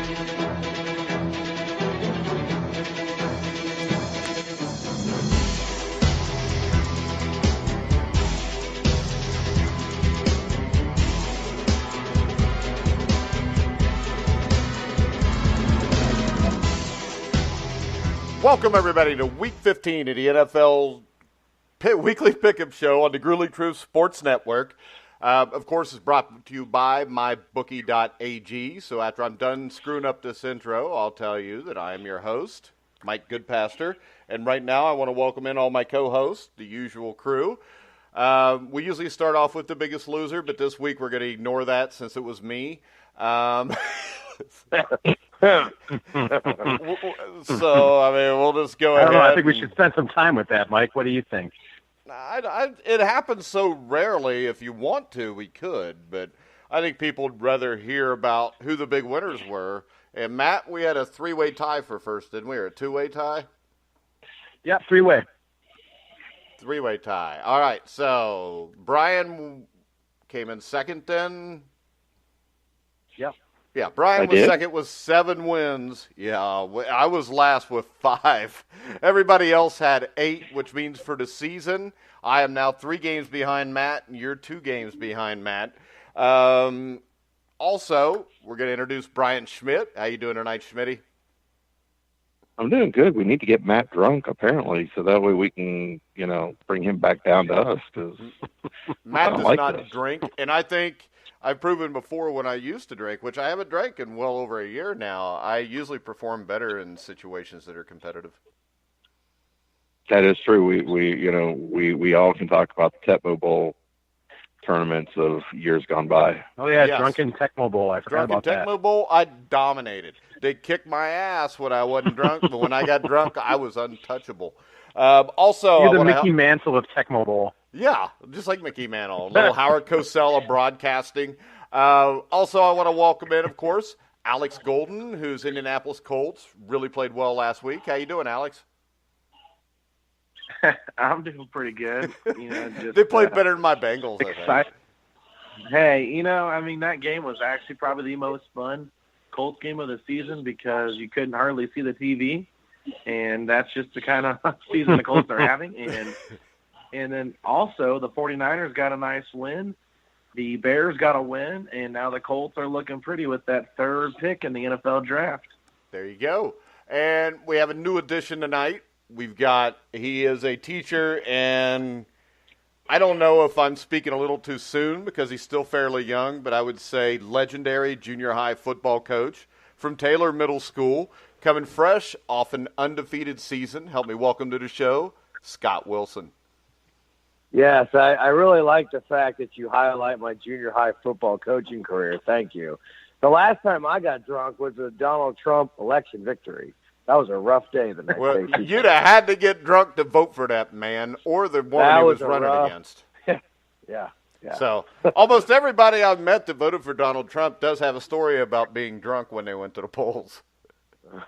Welcome, everybody, to Week 15 of the NFL Weekly Pickup Show on the Grueling Truth Sports Network. Of course, it's brought to you by mybookie.ag. So after I'm done screwing up this intro, I'll tell you that I am your host, Mike Goodpaster. And right now, I want to welcome in all my co-hosts, the usual crew. We usually start off with the biggest loser, but this week we're going to ignore that since it was me. So, I mean, we'll just go ahead. I think we should spend some time with that, Mike. What do you think? It happens so rarely. If you want to, we could. But I think people would rather hear about who the big winners were. And, Matt, we had a three-way tie for first, didn't we? Or a two-way tie? Yeah, three-way. Three-way tie. All right, so Brian came in second then? Yep. Yeah, Brian was second with 7 wins. Yeah, I was last with 5. Everybody else had 8, which means for the season, I am now 3 games behind Matt, and you're 2 games behind Matt. Also, we're going to introduce Brian Schmidt. How you doing tonight, Schmitty? I'm doing good. We need to get Matt drunk, apparently, so that way we can, bring him back down to us. Cause Matt does not drink, and I think I've proven before when I used to drink, which I haven't drank in well over a year now, I usually perform better in situations that are competitive. That is true. We all can talk about the Tecmo Bowl tournaments of years gone by. Oh, yeah, yes. Drunken Tecmo Bowl. I forgot about that. Drunken Tecmo Bowl, I dominated. They kicked my ass when I wasn't drunk, but when I got drunk, I was untouchable. You're the Mickey Mantle of Tecmo Bowl. Yeah, just like Mickey Mantle. Little Howard Cosell of broadcasting. Also, I want to welcome in, of course, Alex Golden, who's Indianapolis Colts. Really played well last week. How you doing, Alex? I'm doing pretty good. They played better than my Bengals, I think. Hey, that game was actually probably the most fun Colts game of the season because you couldn't hardly see the TV, and that's just the kind of season the Colts are having. And then also the 49ers got a nice win. The Bears got a win, and now the Colts are looking pretty with that 3rd pick in the NFL draft. There you go. And we have a new addition tonight. He is a teacher, and I don't know if I'm speaking a little too soon because he's still fairly young, but I would say legendary junior high football coach from Taylor Middle School, coming fresh off an undefeated season. Help me welcome to the show, Scott Wilson. Yes, I really like the fact that you highlight my junior high football coaching career. Thank you. The last time I got drunk was a Donald Trump election victory. That was a rough day the next day. You'd have had to get drunk to vote for that man or the woman he was running against. Yeah. So almost everybody I've met that voted for Donald Trump does have a story about being drunk when they went to the polls.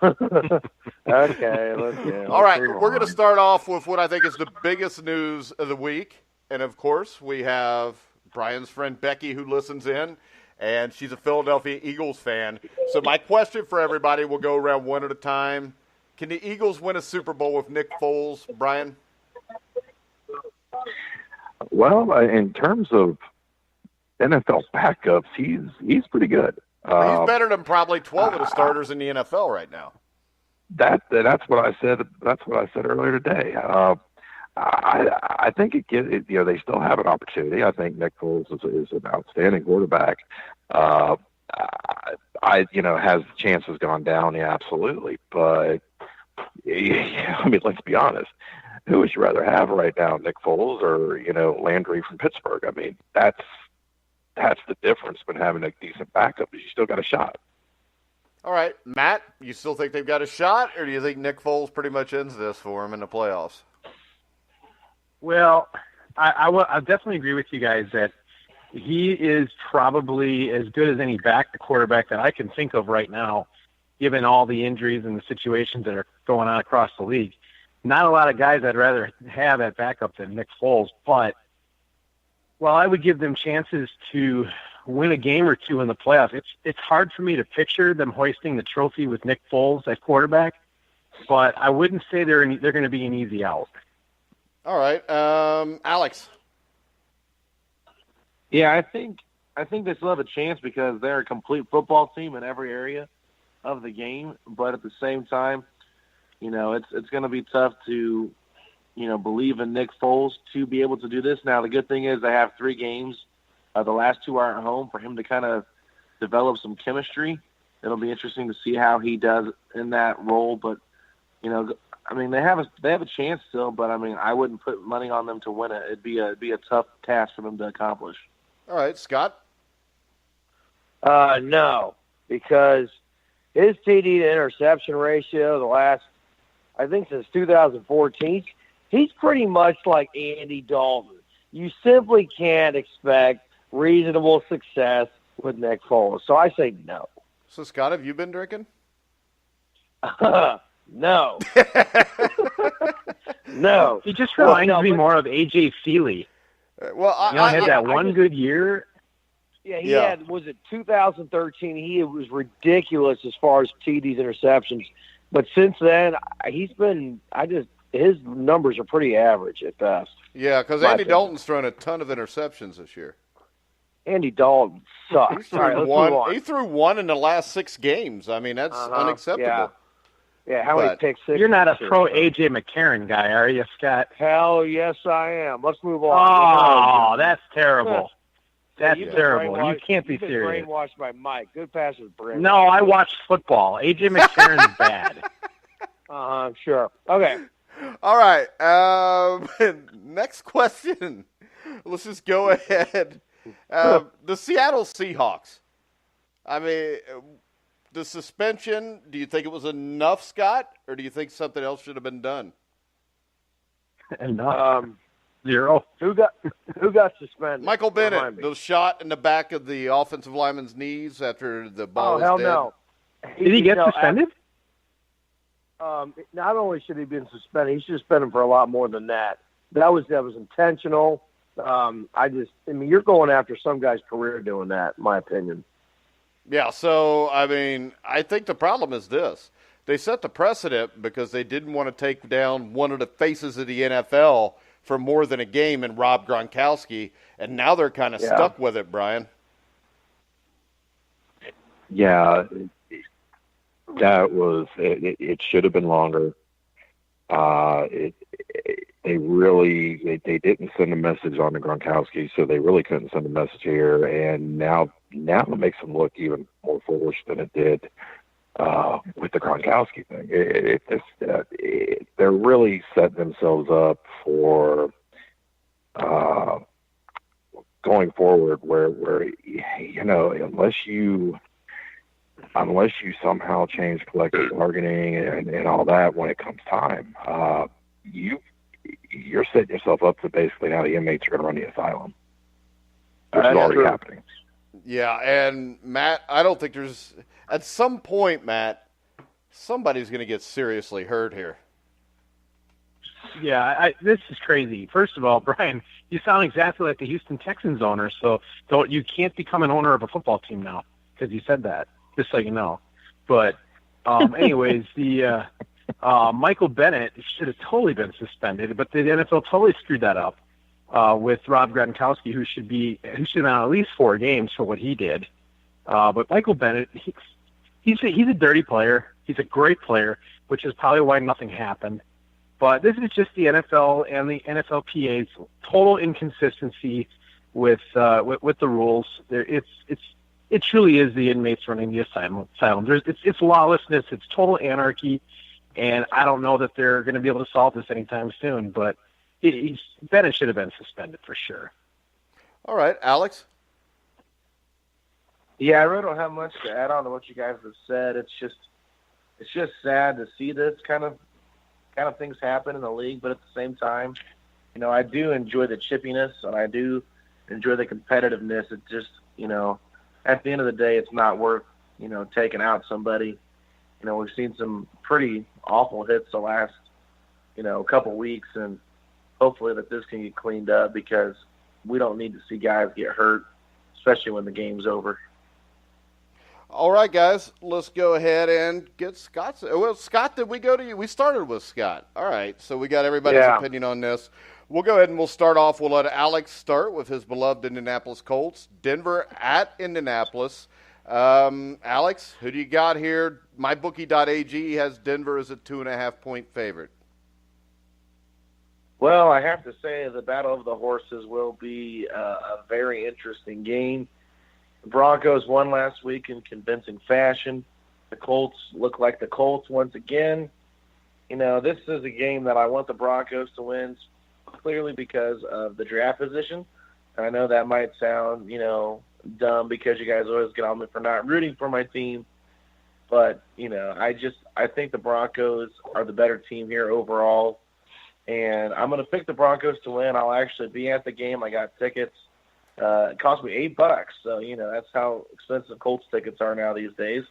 Okay, all right, we're going to start off with what I think is the biggest news of the week. And, of course, we have Brian's friend Becky who listens in, and she's a Philadelphia Eagles fan. So my question for everybody, we'll go around one at a time. Can the Eagles win a Super Bowl with Nick Foles, Brian? Well, in terms of NFL backups, he's pretty good. He's better than probably 12 of the starters in the NFL right now. That's what I said. That's what I said earlier today. I think they still have an opportunity. I think Nick Foles is an outstanding quarterback. Has chances gone down? Yeah, absolutely. But let's be honest. Who would you rather have right now, Nick Foles or Landry from Pittsburgh? I mean, that's the difference when having a decent backup is you still got a shot. All right, Matt, you still think they've got a shot, or do you think Nick Foles pretty much ends this for him in the playoffs? Well, I definitely agree with you guys that he is probably as good as any quarterback that I can think of right now, given all the injuries and the situations that are going on across the league. Not a lot of guys I'd rather have at backup than Nick Foles, but while I would give them chances to win a game or two in the playoffs. It's hard for me to picture them hoisting the trophy with Nick Foles at quarterback, but I wouldn't say they're going to be an easy out. All right, Alex. Yeah, I think they still have a chance because they're a complete football team in every area of the game. But at the same time, it's going to be tough to, believe in Nick Foles to be able to do this. Now, the good thing is they have 3 games. The last 2 are at home for him to kind of develop some chemistry. It'll be interesting to see how he does in that role. But, they have a chance still. But I wouldn't put money on them to win it. It'd be a tough task for them to accomplish. All right, Scott. No, because his TD to interception ratio, the last, I think since 2014, he's pretty much like Andy Dalton. You simply can't expect reasonable success with Nick Foles. So I say no. So, Scott, have you been drinking? No. No. He just reminds me more of A.J. Feely. Well, I had that one good year. Yeah, he had, was it 2013? He was ridiculous as far as TDs, interceptions. But since then, his numbers are pretty average at best. Yeah, because Andy Dalton's thrown a ton of interceptions this year. Andy Dalton sucks. He threw one in the last 6 games. That's unacceptable. Yeah, how many picks? You're not a pro A.J. McCarron guy, are you, Scott? Hell yes, I am. Let's move on. Oh, that's terrible. That's terrible. You can't be serious. Brainwashed by Mike. Goodpaster's brainwashed. No, I watched football. A.J. McCarron's bad. Sure. Okay. All right. Next question. Let's just go ahead. The Seattle Seahawks. The suspension, do you think it was enough, Scott, or do you think something else should have been done? Enough. 0. Who got suspended? Michael Bennett, the shot in the back of the offensive lineman's knees after the ball was hell dead. No. Did he get suspended? Not only should he have been suspended, he should have suspended for a lot more than that. That was intentional. You're going after some guy's career doing that, in my opinion. Yeah, so, I think the problem is this. They set the precedent because they didn't want to take down one of the faces of the NFL for more than a game in Rob Gronkowski, and now they're kind of stuck with it, Brian. Yeah, that was it should have been longer. They didn't send a message on the Gronkowski, so they really couldn't send a message here. And now it makes them look even more foolish than it did with the Gronkowski thing. They're really setting themselves up for going forward, where unless you somehow change collective bargaining and all that when it comes time, you're setting yourself up to basically how the inmates are going to run the asylum, which is already happening. Yeah, and Matt, I don't think there's – at some point, Matt, somebody's going to get seriously hurt here. Yeah, this is crazy. First of all, Brian, you sound exactly like the Houston Texans owner, so you can't become an owner of a football team now because you said that, just so you know. But anyways, the Michael Bennett should have totally been suspended, but the NFL totally screwed that up with Rob Gronkowski, who should have been on at least 4 games for what he did. But Michael Bennett, he's a dirty player. He's a great player, which is probably why nothing happened. But this is just the NFL and the NFLPA's total inconsistency with the rules. It truly is the inmates running the asylum. It's lawlessness. It's total anarchy, and I don't know that they're going to be able to solve this anytime soon. But Bennett should have been suspended for sure. All right, Alex. Yeah, I really don't have much to add on to what you guys have said. It's just sad to see this kind of things happen in the league, but at the same time, I do enjoy the chippiness and I do enjoy the competitiveness. It just, at the end of the day, it's not worth, taking out somebody. We've seen some pretty awful hits the last, couple weeks, and hopefully that this can get cleaned up because we don't need to see guys get hurt especially when the game's over. All right, guys, let's go ahead and get Scott's. Well, Scott, did we go to you? We started with Scott. All right, so we got everybody's opinion on this. We'll go ahead and we'll start off. We'll let Alex start with his beloved Indianapolis Colts. Denver at Indianapolis. Alex, who do you got here? MyBookie.ag has Denver as a 2.5-point favorite. Well, I have to say the Battle of the Horses will be a very interesting game. The Broncos won last week in convincing fashion. The Colts look like the Colts once again. This is a game that I want the Broncos to win, clearly because of the draft position. And I know that might sound, dumb because you guys always get on me for not rooting for my team. But, I think the Broncos are the better team here overall. And I'm going to pick the Broncos to win. I'll actually be at the game. I got tickets. It cost me $8, so that's how expensive Colts tickets are now these days.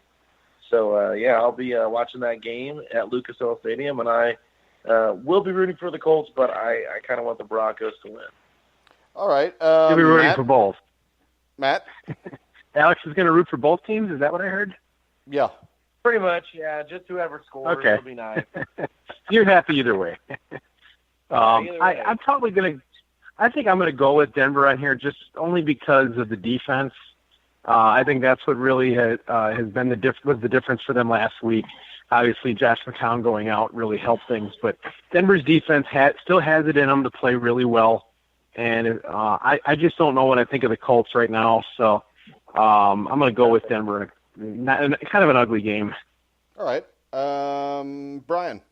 So I'll be watching that game at Lucas Oil Stadium, and I will be rooting for the Colts, but I kind of want the Broncos to win. All right, you'll be rooting Matt? for both. Matt, Alex is going to root for both teams. Is that what I heard? Yeah, pretty much. Yeah, just whoever scores will be nice. You're happy either way. Either way. I'm probably going to. I think I'm going to go with Denver on here just only because of the defense. I think that's what really has been was the difference for them last week. Obviously, Josh McCown going out really helped things, but Denver's defense still has it in them to play really well. And I just don't know what I think of the Colts right now, so I'm going to go with Denver. Kind of an ugly game. All right, Brian.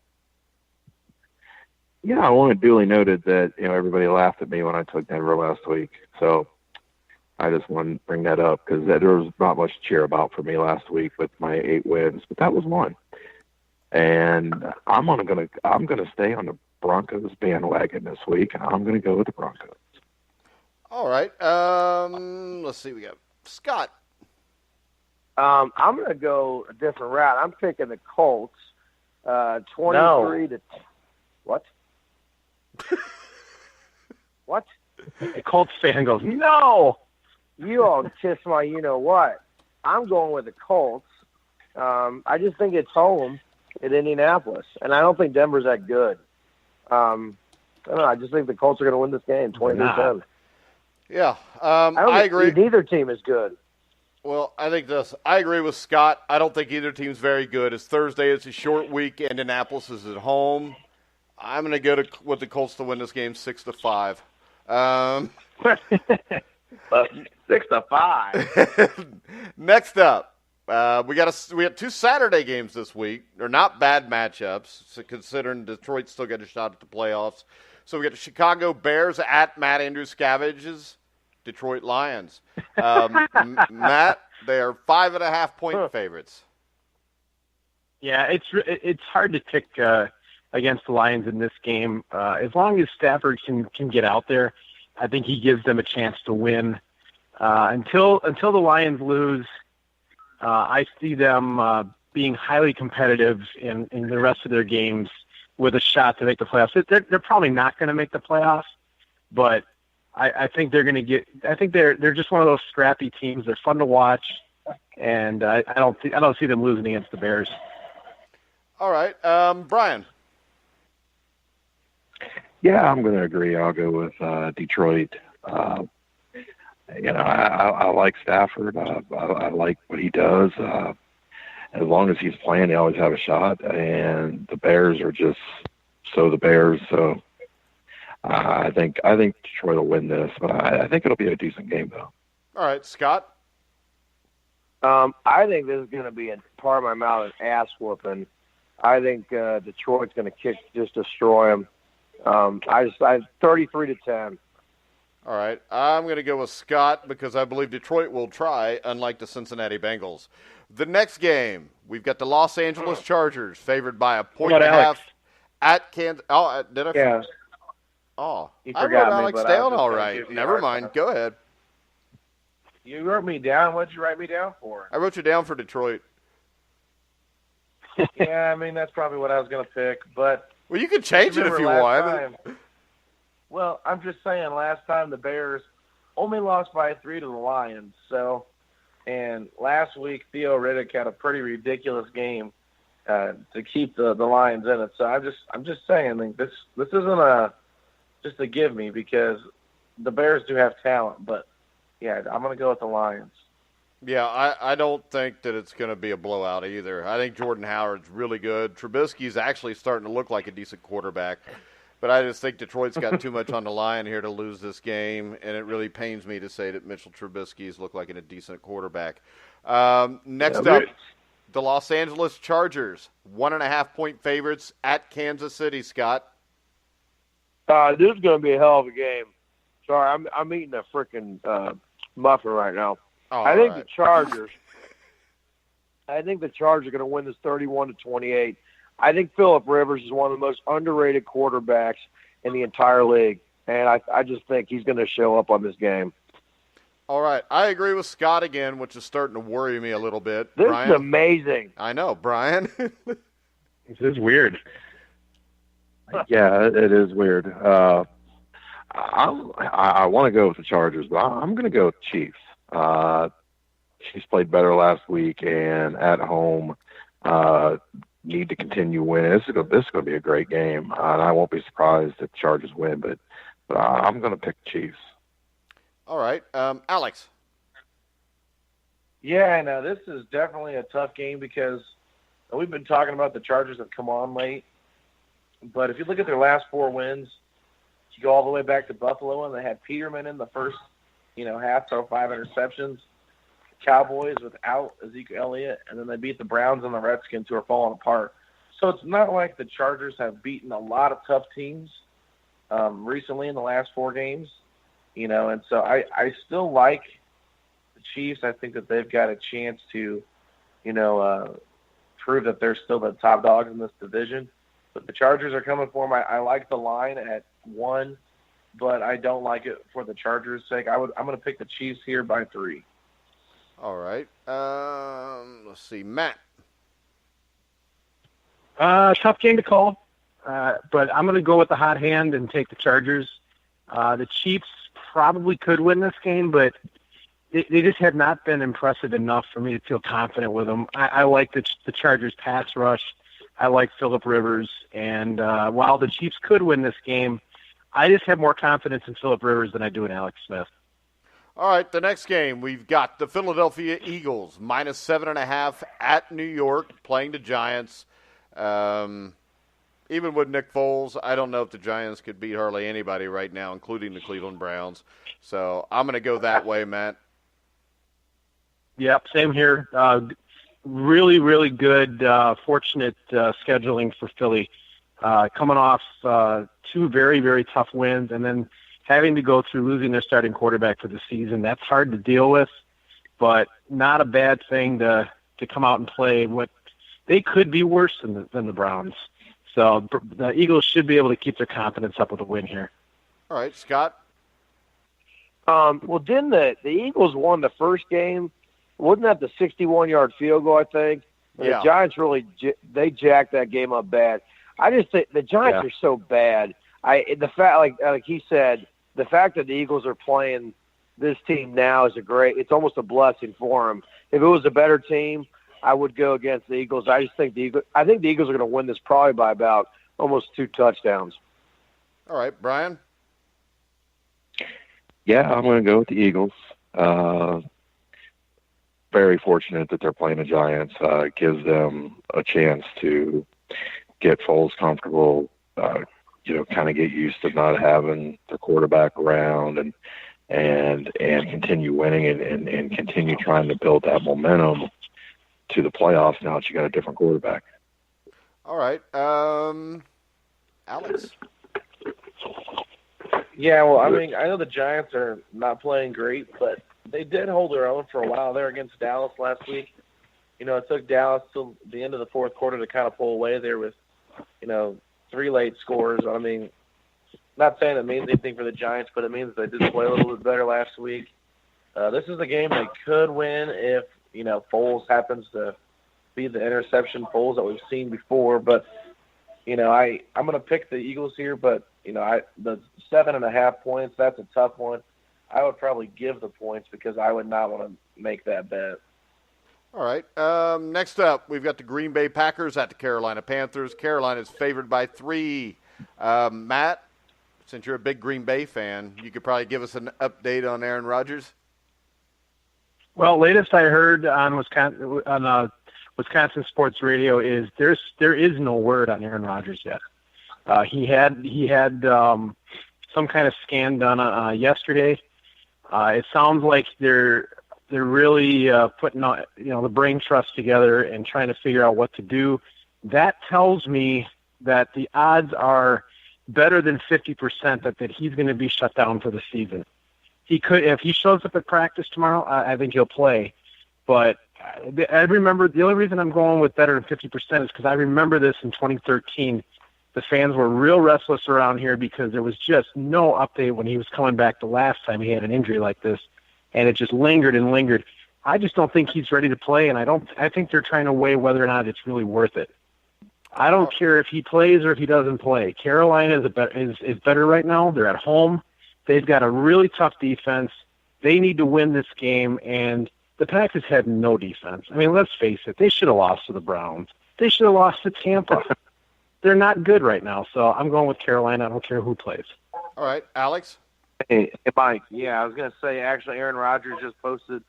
Yeah, I want it duly noted that everybody laughed at me when I took Denver last week. So I just want to bring that up because there was not much to cheer about for me last week with my 8 wins, but that was one. And I'm gonna stay on the Broncos bandwagon this week, and I'm gonna go with the Broncos. All right. Let's see. We got Scott. I'm going to go a different route. I'm picking the Colts. 23 to what? What? The Colts fan goes, no. You all kiss my you-know-what. I'm going with the Colts. I just think it's home at Indianapolis, and I don't think Denver's that good. I don't know. I just think the Colts are going to win this game, 23-7. Yeah, I agree. Neither team is good. Well, I think I agree with Scott. I don't think either team's very good. It's Thursday. It's a short week. Indianapolis is at home. I'm going to go with the Colts to win this game 6-5. 6-5. Next up, we had 2 Saturday games this week. They're not bad matchups, so considering Detroit still got a shot at the playoffs. So we got the Chicago Bears at Matt Andruscavege's Detroit Lions. Matt, they are 5.5-point favorites. Yeah, it's hard to pick against the Lions in this game. As long as Stafford can get out there, I think he gives them a chance to win. Until the Lions lose, I see them being highly competitive in the rest of their games with a shot to make the playoffs. They're probably not going to make the playoffs, but I think they're going to get. I think they're just one of those scrappy teams. They're fun to watch, and I don't see them losing against the Bears. All right, Brian. Yeah, I'm going to agree. I'll go with Detroit. I like Stafford. I like what he does. As long as he's playing, they always have a shot. And the Bears are just the Bears. So I think Detroit will win this, but I think it'll be a decent game, though. All right, Scott. I think this is going to be, part of my mouth, an ass whooping. I think Detroit's going to destroy them. I 33-10. All right, I'm going to go with Scott because I believe Detroit will try, unlike the Cincinnati Bengals. The next game, we've got the Los Angeles Chargers favored by 1.5 at Kansas. Oh, did I? Yeah. Oh, You I forgot wrote me, Alex but down I was all just right. gonna give you Never a hard mind. time. Go ahead. You wrote me down. What'd you write me down for? I wrote you down for Detroit. Yeah, I mean, that's probably what I was going to pick. But Well, you can change it if you want. Well, I'm just saying, last time the Bears only lost by 3 to the Lions. So, and last week Theo Riddick had a pretty ridiculous game to keep the Lions in it. So I'm just saying, like, this isn't just a give me, because the Bears do have talent, but yeah, I'm going to go with the Lions. Yeah, I don't think that it's going to be a blowout either. I think Jordan Howard's really good. Trubisky's actually starting to look like a decent quarterback, but I just think Detroit's got too much on the line here to lose this game, and it really pains me to say that Mitchell Trubisky's look like a decent quarterback. Next up, the Los Angeles Chargers, 1.5-point favorites at Kansas City. Scott? This is going to be a hell of a game. Sorry, I'm eating a freaking muffin right now. I think the Chargers are going to win this 31-28. I think Phillip Rivers is one of the most underrated quarterbacks in the entire league, and I just think he's going to show up on this game. All right. I agree with Scott again, which is starting to worry me a little bit. This Brian? is amazing. I know. Brian? This is weird. Yeah, it is weird. I want to go with the Chargers, but I'm going to go with Chiefs. Chiefs played better last week, and at home need to continue winning. This is going to be a great game, and I won't be surprised if the Chargers win, but I'm going to pick the Chiefs. All right. Alex? Yeah, I know. This is definitely a tough game because we've been talking about the Chargers have come on late. But if you look at their last 4 wins, you go all the way back to Buffalo, and they had Peterman in the first, half, throw 5 interceptions. Cowboys without Ezekiel Elliott, and then they beat the Browns and the Redskins, who are falling apart. So it's not like the Chargers have beaten a lot of tough teams recently in the last 4 games, and so I still like the Chiefs. I think that they've got a chance to, prove that they're still the top dogs in this division. But the Chargers are coming for them. I like the line at 1, but I don't like it for the Chargers' sake. I'm going to pick the Chiefs here by 3. All right. Let's see. Matt? Tough game to call, but I'm going to go with the hot hand and take the Chargers. The Chiefs probably could win this game, but they just have not been impressive enough for me to feel confident with them. I like the Chargers' pass rush. I like Phillip Rivers, and while the Chiefs could win this game, I just have more confidence in Phillip Rivers than I do in Alex Smith. All right, the next game, we've got the Philadelphia Eagles, -7.5 at New York, playing the Giants. Even with Nick Foles, I don't know if the Giants could beat hardly anybody right now, including the Cleveland Browns. So I'm going to go that way, Matt. Yep, same here. Really, really good, fortunate scheduling for Philly. Coming off 2 very, very tough wins, and then having to go through losing their starting quarterback for the season. That's hard to deal with, but not a bad thing to come out and play what they could be worse than the Browns. So the Eagles should be able to keep their confidence up with a win here. All right, Scott? Well, didn't the Eagles won the first game? Wasn't that the 61-yard field goal, I think? Yeah. The Giants they jacked that game up bad. I just think the Giants are so bad. The fact, like he said, the fact that the Eagles are playing this team now is it's almost a blessing for them. If it was a better team, I would go against the Eagles. I think the Eagles are going to win this probably by about almost 2 touchdowns. All right, Brian? Yeah, I'm going to go with the Eagles. Very fortunate that they're playing the Giants. It gives them a chance to get Foles comfortable, kind of get used to not having the quarterback around and continue winning and continue trying to build that momentum to the playoffs now that you got a different quarterback. All right. Alex? Yeah, well, I mean, I know the Giants are not playing great, but they did hold their own for a while there against Dallas last week. It took Dallas till the end of the fourth quarter to kind of pull away there with, 3 late scores. I mean, not saying it means anything for the Giants, but it means they did play a little bit better last week. This is a game they could win if, Foles happens to be the interception Foles that we've seen before. But, I'm going to pick the Eagles here, but, the 7.5 points, that's a tough one. I would probably give the points because I would not want to make that bet. All right. Next up, we've got the Green Bay Packers at the Carolina Panthers. Carolina is favored by 3. Matt, since you're a big Green Bay fan, you could probably give us an update on Aaron Rodgers. Well, latest I heard on Wisconsin Sports Radio is there is no word on Aaron Rodgers yet. He had some kind of scan done yesterday. It sounds like they're really putting the brain trust together and trying to figure out what to do. That tells me that the odds are better than 50% that he's going to be shut down for the season. He could, if he shows up at practice tomorrow, I think he'll play. But I remember the only reason I'm going with better than 50% is because I remember this in 2013. The fans were real restless around here because there was just no update when he was coming back the last time he had an injury like this, and it just lingered and lingered. I just don't think he's ready to play, and I think they're trying to weigh whether or not it's really worth it. I don't care if he plays or if he doesn't play. Carolina is better right now. They're at home. They've got a really tough defense. They need to win this game, and the Packers had no defense. I mean, let's face it. They should have lost to the Browns. They should have lost to Tampa. They're not good right now, so I'm going with Carolina. I don't care who plays. All right, Alex? Hey, Mike. Yeah, I was going to say, actually, Aaron Rodgers just posted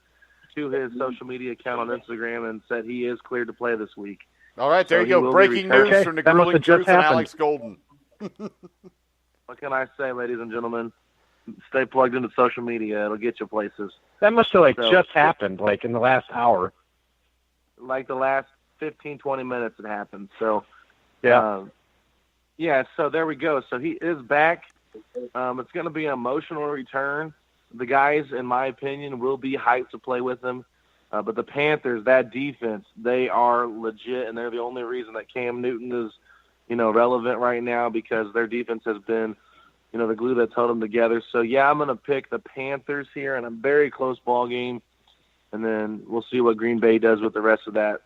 to his social media account on Instagram and said he is cleared to play this week. All right, there you go. Breaking news from the Grueling Truth and Alex Golden. What can I say, ladies and gentlemen? Stay plugged into social media. It'll get you places. That must have just happened, like in the last hour. Like the last 15, 20 minutes it happened. So, yeah, so there we go. So he is back. It's going to be an emotional return. The guys, in my opinion, will be hyped to play with him. But the Panthers, that defense, they are legit, and they're the only reason that Cam Newton is, relevant right now because their defense has been, the glue that's held them together. So, yeah, I'm going to pick the Panthers here in a very close ball game, and then we'll see what Green Bay does with the rest of that,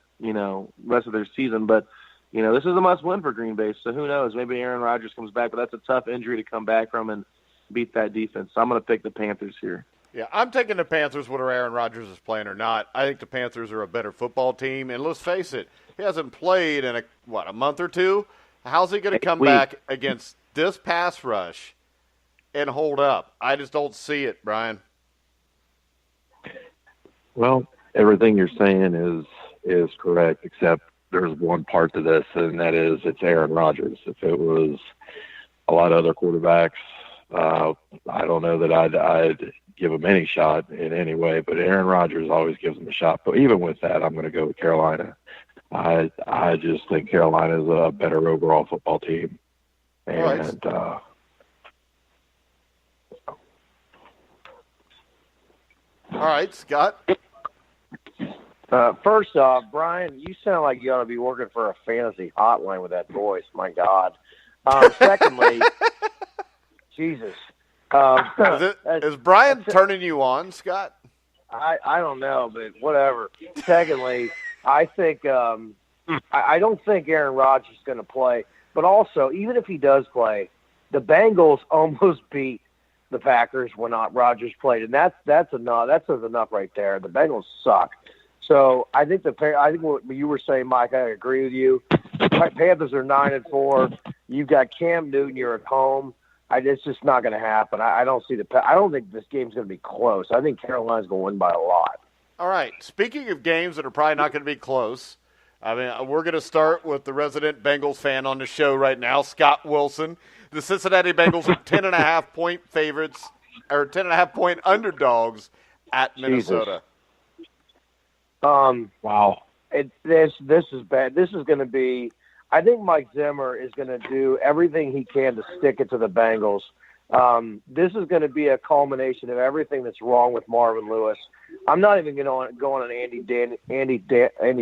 rest of their season. But, this is a must-win for Green Bay, so who knows? Maybe Aaron Rodgers comes back, but that's a tough injury to come back from and beat that defense. So I'm going to pick the Panthers here. Yeah, I'm taking the Panthers whether Aaron Rodgers is playing or not. I think the Panthers are a better football team, and let's face it, he hasn't played in a month or two? How's he going to come back against this pass rush and hold up? I just don't see it, Brian. Well, everything you're saying is correct, except there's one part to this, and that is it's Aaron Rodgers. If it was a lot of other quarterbacks, I don't know that I'd give him any shot in any way, but Aaron Rodgers always gives him a shot. But even with that, I'm going to go with Carolina. I just think Carolina is a better overall football team. And all right, Scott. First off, Brian, you sound like you ought to be working for a fantasy hotline with that voice. My God. Secondly, Jesus. Is Brian turning you on, Scott? I don't know, but whatever. Secondly, I think I don't think Aaron Rodgers is going to play. But also, even if he does play, the Bengals almost beat the Packers when Rodgers played, and that's enough. That says enough right there. The Bengals suck. So I think what you were saying, Mike, I agree with you. Panthers are 9-4. You've got Cam Newton. You're at home. It's just not going to happen. I don't think this game's going to be close. I think Carolina's going to win by a lot. All right. Speaking of games that are probably not going to be close, I mean, we're going to start with the resident Bengals fan on the show right now, Scott Wilson. The Cincinnati Bengals are 10.5-point favorites, or 10.5-point underdogs at Minnesota. Wow. This is bad. This is going to be. I think Mike Zimmer is going to do everything he can to stick it to the Bengals. This is going to be a culmination of everything that's wrong with Marvin Lewis. I'm not even going to go on an Andy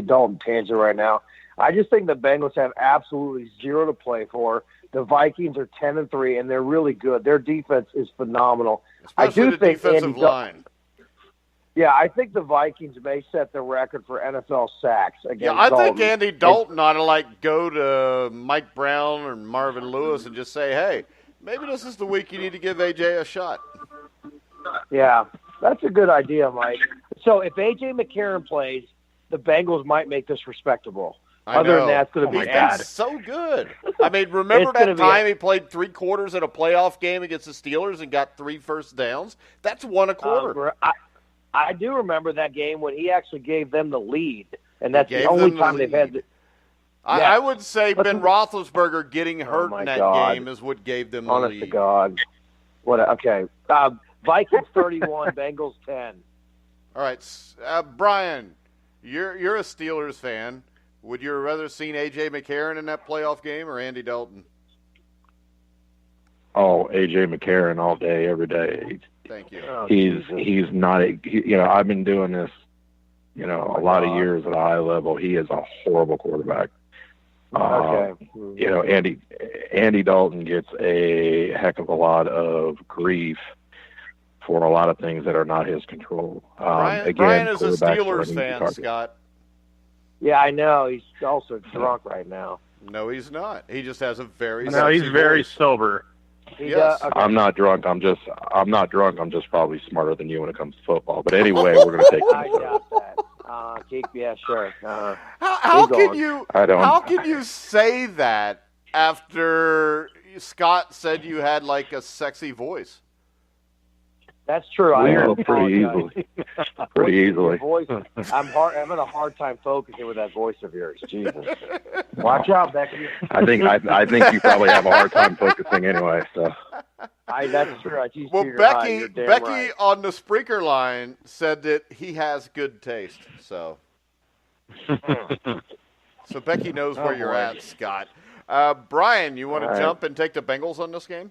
Dalton tangent right now. I just think the Bengals have absolutely zero to play for. The Vikings are 10-3, and they're really good. Their defense is phenomenal. Especially I do the think defensive line. Yeah, I think the Vikings may set the record for NFL sacks against I Dalton. think Andy Dalton ought to go to Mike Brown or Marvin Lewis and just say, hey, maybe this is the week you need to give AJ a shot. Yeah, that's a good idea, Mike. So if A.J. McCarron plays, the Bengals might make this respectable. Other than that, it's going to be bad. He's so good. I mean, remember that time he played 3 quarters in a playoff game against the Steelers and got 3 first downs? That's 1 a quarter. I do remember that game when he actually gave them the lead, and that's the only time they've had I would say Ben Roethlisberger getting hurt in that game is what gave them the lead. Honest to God. Okay. Vikings 31, Bengals 10. All right. Brian, you're a Steelers fan. Would you rather seen A.J. McCarron in that playoff game or Andy Dalton? Oh, A.J. McCarron all day, every day. Thank you. He's not I've been doing this, a lot of years at a high level. He is a horrible quarterback. Andy Dalton gets a heck of a lot of grief for a lot of things that are not his control. Brian is a Steelers fan, Scott. Yeah, I know. He's also drunk right now. No, he's not. He just has a very he's very sober. Yes. Okay. I'm not drunk. I'm just probably smarter than you when it comes to football. But anyway, we're going to take I doubt that. Yeah, sure. How can you say that after Scott said you had like a sexy voice? That's true. Pretty easily. Voice, I'm having a hard time focusing with that voice of yours. Jesus. Watch out, Becky. I think you probably have a hard time focusing anyway. So. That's true. Becky right. on the Spreaker line said that he has good taste. So Becky knows where you're at, Scott. Brian, you want to jump and take the Bengals on this game?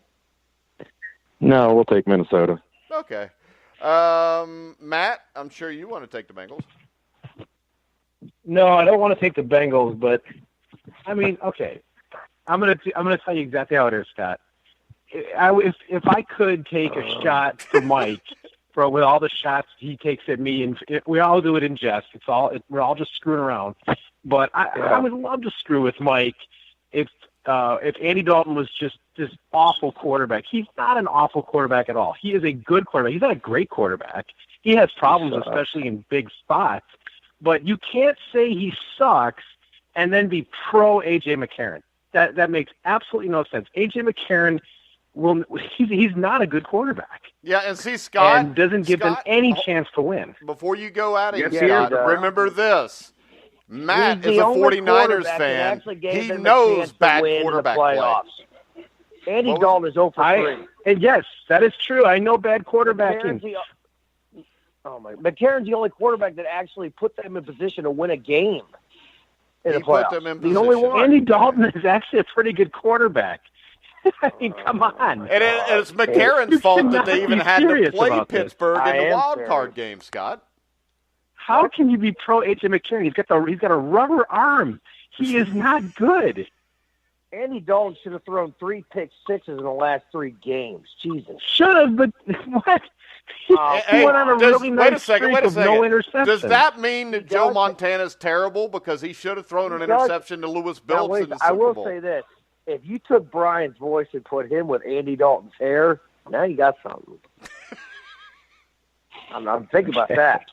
No, we'll take Minnesota. Okay. Matt, I'm sure you want to take the Bengals. No, I don't want to take the Bengals, but I mean, okay. I'm gonna tell you exactly how it is, Scott. If I could take a shot for Mike, with all the shots he takes at me, and we all do it in jest. We're all just screwing around. But I would love to screw with Mike if Andy Dalton was just this awful quarterback. He's not an awful quarterback at all. He is a good quarterback. He's not a great quarterback. He has problems, especially in big spots. But you can't say he sucks and then be pro A.J. McCarron. That makes absolutely no sense. A.J. McCarron he's not a good quarterback. Yeah, and see, Scott and doesn't give them any chance to win. Before you go at it, Scott, remember this. Matt is a 49ers fan. He knows bad quarterback play. Andy Dalton is 0 for 3. And yes, that is true. I know bad quarterbacking. McCarron's the only quarterback that actually put them in position to win a game in the playoffs. Put them in the only one. Andy Dalton is actually a pretty good quarterback. I mean, come on. And it's McCarron's fault that they even had to play Pittsburgh in the wild card game, Scott. How can you be pro A.J. McCarron? He's got a rubber arm. He is not good. Andy Dalton should have thrown 3 pick sixes in the last 3 games. Jesus. Should have, but what? He went on a really nice streak of no interceptions. Does that mean that Joe Montana's terrible because he should have thrown an interception to Lewis Bills in the Super Bowl? I will say this. If you took Brian's voice and put him with Andy Dalton's hair, now you got something. I'm thinking about that.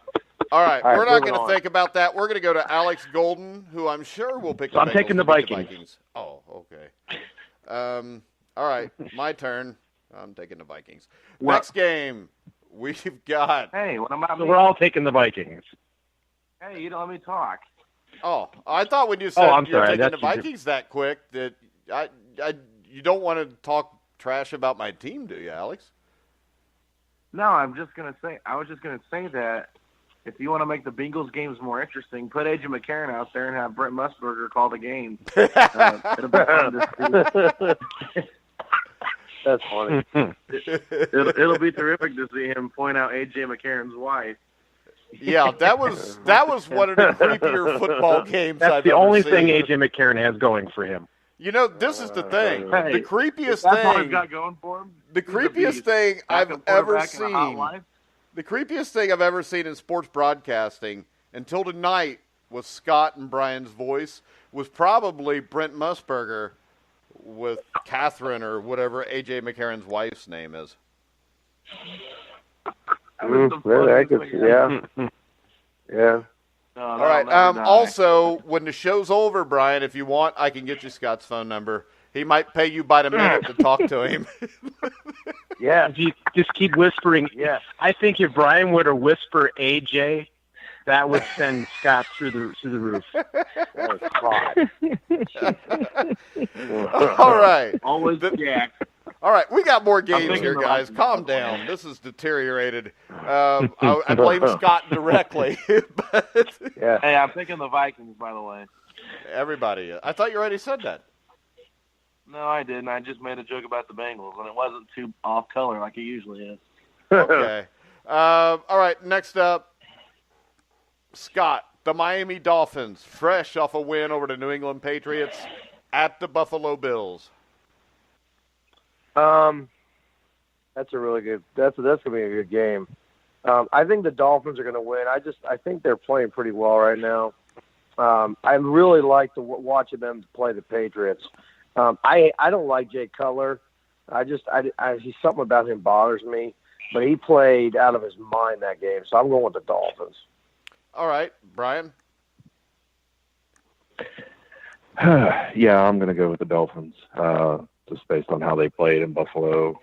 All right, we're not going to think about that. We're going to go to Alex Golden, who I'm sure will pick the Bengals. I'm taking the Vikings. Oh, okay. All right, my turn. I'm taking the Vikings. Next game, we've got... Hey, what about me? We're all taking the Vikings. Hey, you don't let me talk. Oh, I thought when you said you're taking the Vikings that quick that you don't want to talk trash about my team, do you, Alex? No, I was just gonna say that if you want to make the Bengals games more interesting, put A.J. McCarron out there and have Brent Musburger call the game. It'll be fun to see. That's funny. It'll be terrific to see him point out A.J. McCarron's wife. Yeah, that was one of the creepier football games I've ever seen. That's the only thing A.J. McCarron has going for him. You know, this is the thing. The creepiest that's thing. All he's got going for him. The creepiest thing I've ever seen. The creepiest thing I've ever seen in sports broadcasting until tonight with Scott and Brian's voice was probably Brent Musburger with Catherine or whatever A.J. McCarron's wife's name is. Yeah. No, All right. Also, when the show's over, Brian, if you want, I can get you Scott's phone number. He might pay you by the minute to talk to him. Yeah. If you just keep whispering, Yeah. I think if Brian were to whisper AJ, that would send Scott through the roof. Oh, God. All right. Always Jack. All right, we got more games thinking here, the guys. Vikings. Calm down. This is deteriorated. I blame Scott directly, but Yeah. Hey, I'm picking the Vikings, by the way. everybody. I thought you already said that. No, I didn't. I just made a joke about the Bengals, and it wasn't too off color like it usually is. Okay. All right, next up, Scott. The Miami Dolphins, fresh off a win over the New England Patriots at the Buffalo Bills. That's a really good. That's gonna be a good game. I think the Dolphins are gonna win. I think they're playing pretty well right now. I really like watching them play the Patriots. I don't like Jay Cutler. He's something about him bothers me. But he played out of his mind that game, so I'm going with the Dolphins. All right, Brian. Yeah, I'm going to go with the Dolphins, just based on how they played in Buffalo.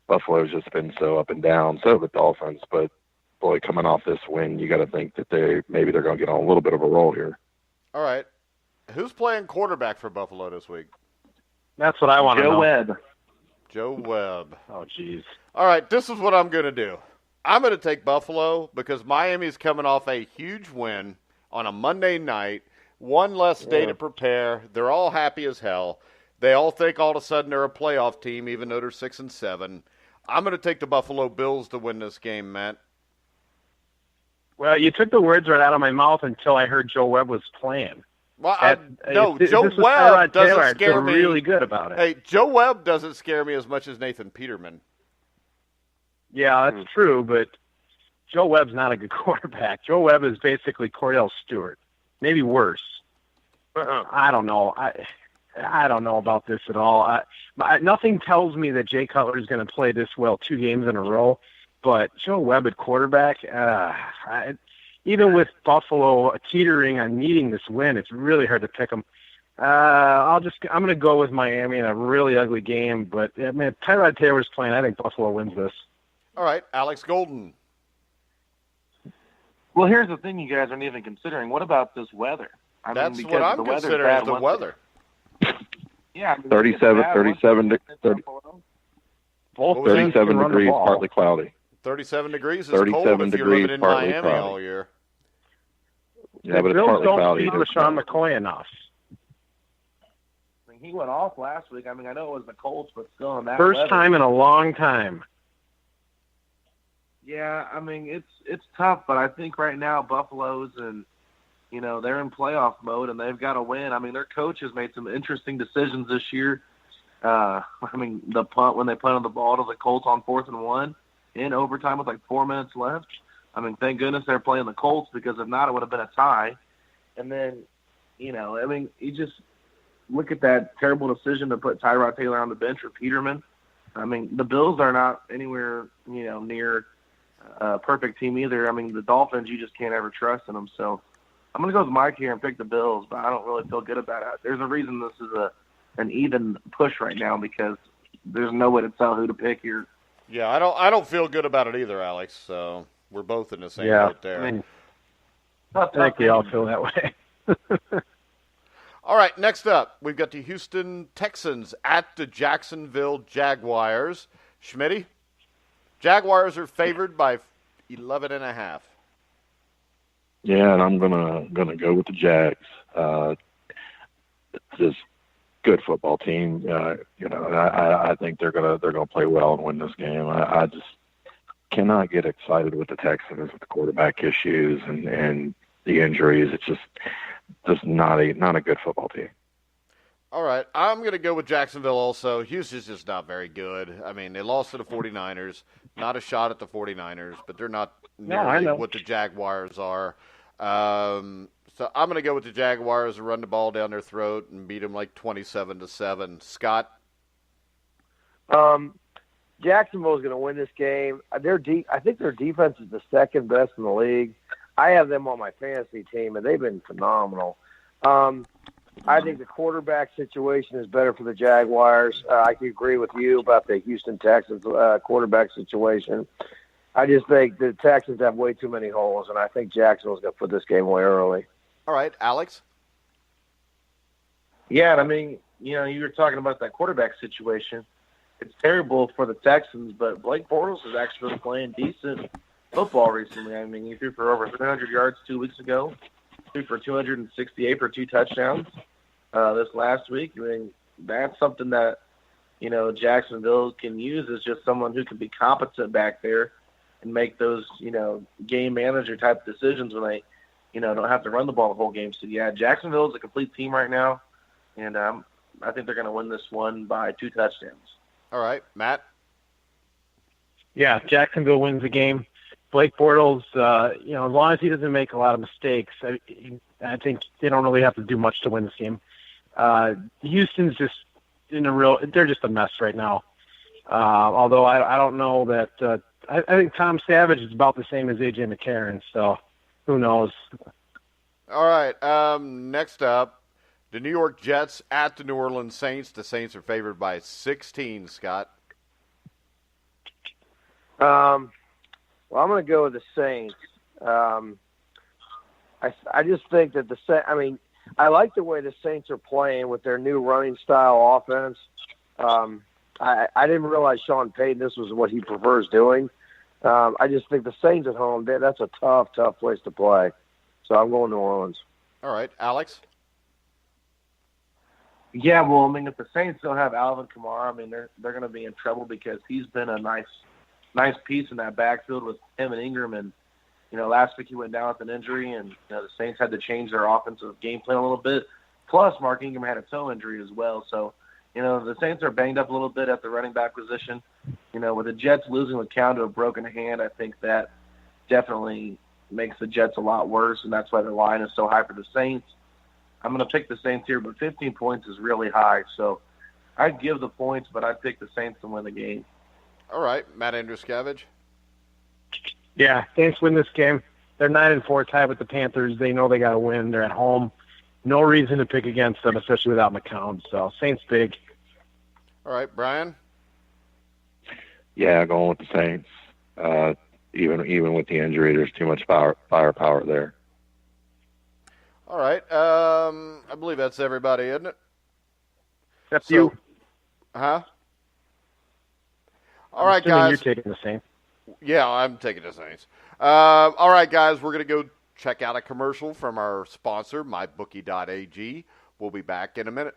Buffalo's just been so up and down. So have the Dolphins, but boy, coming off this win, you got to think that they're going to get on a little bit of a roll here. All right. Who's playing quarterback for Buffalo this week? That's what I want to know. Joe Webb. Joe Webb. Oh, jeez. All right, this is what I'm going to do. I'm going to take Buffalo because Miami's coming off a huge win on a Monday night, one less day to prepare. They're all happy as hell. They all think all of a sudden they're a playoff team, even though they're 6-7. I'm going to take the Buffalo Bills to win this game, Matt. Well, you took the words right out of my mouth until I heard Joe Webb was playing. Well, No, Joe Webb doesn't scare me. Really good about it. Hey, Joe Webb doesn't scare me as much as Nathan Peterman. Yeah, that's true, but Joe Webb's not a good quarterback. Joe Webb is basically Cordell Stewart, maybe worse. I don't know. I don't know about this at all. Nothing tells me that Jay Cutler is going to play this well 2 games in a row, but Joe Webb at quarterback, even with Buffalo teetering on needing this win, it's really hard to pick them. I'm going to go with Miami in a really ugly game, but man, Tyrod Taylor's playing. I think Buffalo wins this. All right, Alex Golden. Well, here's the thing you guys aren't even considering. What about this weather? That's what I'm considering, the weather. Yeah. 37 degrees, partly cloudy. 37 degrees is 37 cold if you're living in partly Miami cloudy. all year. Yeah, but it's Bills partly don't cloudy. feed LaShawn McCoy enough. I mean, he went off last week. I mean, I know it was the Colts, but still in that First weather. time in a long time. Yeah, I mean, it's tough, but I think right now Buffalo's and they're in playoff mode and they've got to win. I mean, their coach has made some interesting decisions this year. I mean, the punt when they punted the ball to the Colts on 4th and 1 in overtime with like 4 minutes left. I mean, thank goodness they're playing the Colts because if not, it would have been a tie. And then, I mean, you just look at that terrible decision to put Tyrod Taylor on the bench for Peterman. I mean, the Bills are not anywhere, near a perfect team either. I mean, the Dolphins, you just can't ever trust in them. So I'm going to go with Mike here and pick the Bills, but I don't really feel good about it. There's a reason this is an even push right now because there's no way to tell who to pick here. Yeah, I don't feel good about it either, Alex. So we're both in the same boat there. I mean, I think they all feel that way. All right, next up, we've got the Houston Texans at the Jacksonville Jaguars. Schmitty, Jaguars are favored by 11.5. Yeah, and I'm gonna go with the Jags. This good football team, I think they're gonna play well and win this game. I just cannot get excited with the Texans with the quarterback issues and the injuries. It's just not a good football team. All right, I'm going to go with Jacksonville also. Houston's just not very good. I mean, they lost to the 49ers. Not a shot at the 49ers, but they're not nearly what the Jaguars are. So I'm going to go with the Jaguars and run the ball down their throat and beat them like 27-7. Scott? Jacksonville's going to win this game. I think their defense is the second best in the league. I have them on my fantasy team, and they've been phenomenal. I think the quarterback situation is better for the Jaguars. I can agree with you about the Houston Texans quarterback situation. I just think the Texans have way too many holes, and I think Jacksonville's going to put this game away early. All right, Alex? Yeah, I mean, you were talking about that quarterback situation. It's terrible for the Texans, but Blake Bortles has actually been playing decent football recently. I mean, he threw for over 300 yards 2 weeks ago, threw for 268 for 2 touchdowns this last week. I mean, that's something that, Jacksonville can use as just someone who can be competent back there and make those, game manager type decisions when they, don't have to run the ball the whole game. So, yeah, Jacksonville is a complete team right now, and I think they're going to win this one by 2 touchdowns. All right, Matt? Yeah, Jacksonville wins the game. Blake Bortles, as long as he doesn't make a lot of mistakes, I think they don't really have to do much to win this game. Houston's just they're just a mess right now. Although I don't know that, I think Tom Savage is about the same as A.J. McCarron, so who knows? All right, next up, the New York Jets at the New Orleans Saints. The Saints are favored by 16, Scott. Well, I'm going to go with the Saints. I just think that I like the way the Saints are playing with their new running style offense. I didn't realize Sean Payton, this was what he prefers doing. I just think the Saints at home, that's a tough place to play. So I'm going New Orleans. All right, Alex? Yeah, well, I mean, if the Saints don't have Alvin Kamara, I mean, they're going to be in trouble because he's been a nice piece in that backfield with him and Ingram. And, last week he went down with an injury, and the Saints had to change their offensive game plan a little bit. Plus, Mark Ingram had a toe injury as well. So, the Saints are banged up a little bit at the running back position. With the Jets losing the count to a broken hand, I think that definitely makes the Jets a lot worse, and that's why the line is so high for the Saints. I'm going to pick the Saints here, but 15 points is really high. So I'd give the points, but I'd pick the Saints to win the game. All right, Matt Andruscavage. Yeah, Saints win this game. They're 9-4, tied with the Panthers. They know they got to win. They're at home. No reason to pick against them, especially without McCown. So Saints big. All right, Brian. Yeah, going with the Saints. Even with the injury, there's too much firepower there. All right. I believe that's everybody, isn't it? That's you. Huh? All right, guys. You're taking the Saints. Yeah, I'm taking the Saints. All right, guys. We're going to go check out a commercial from our sponsor, mybookie.ag. We'll be back in a minute.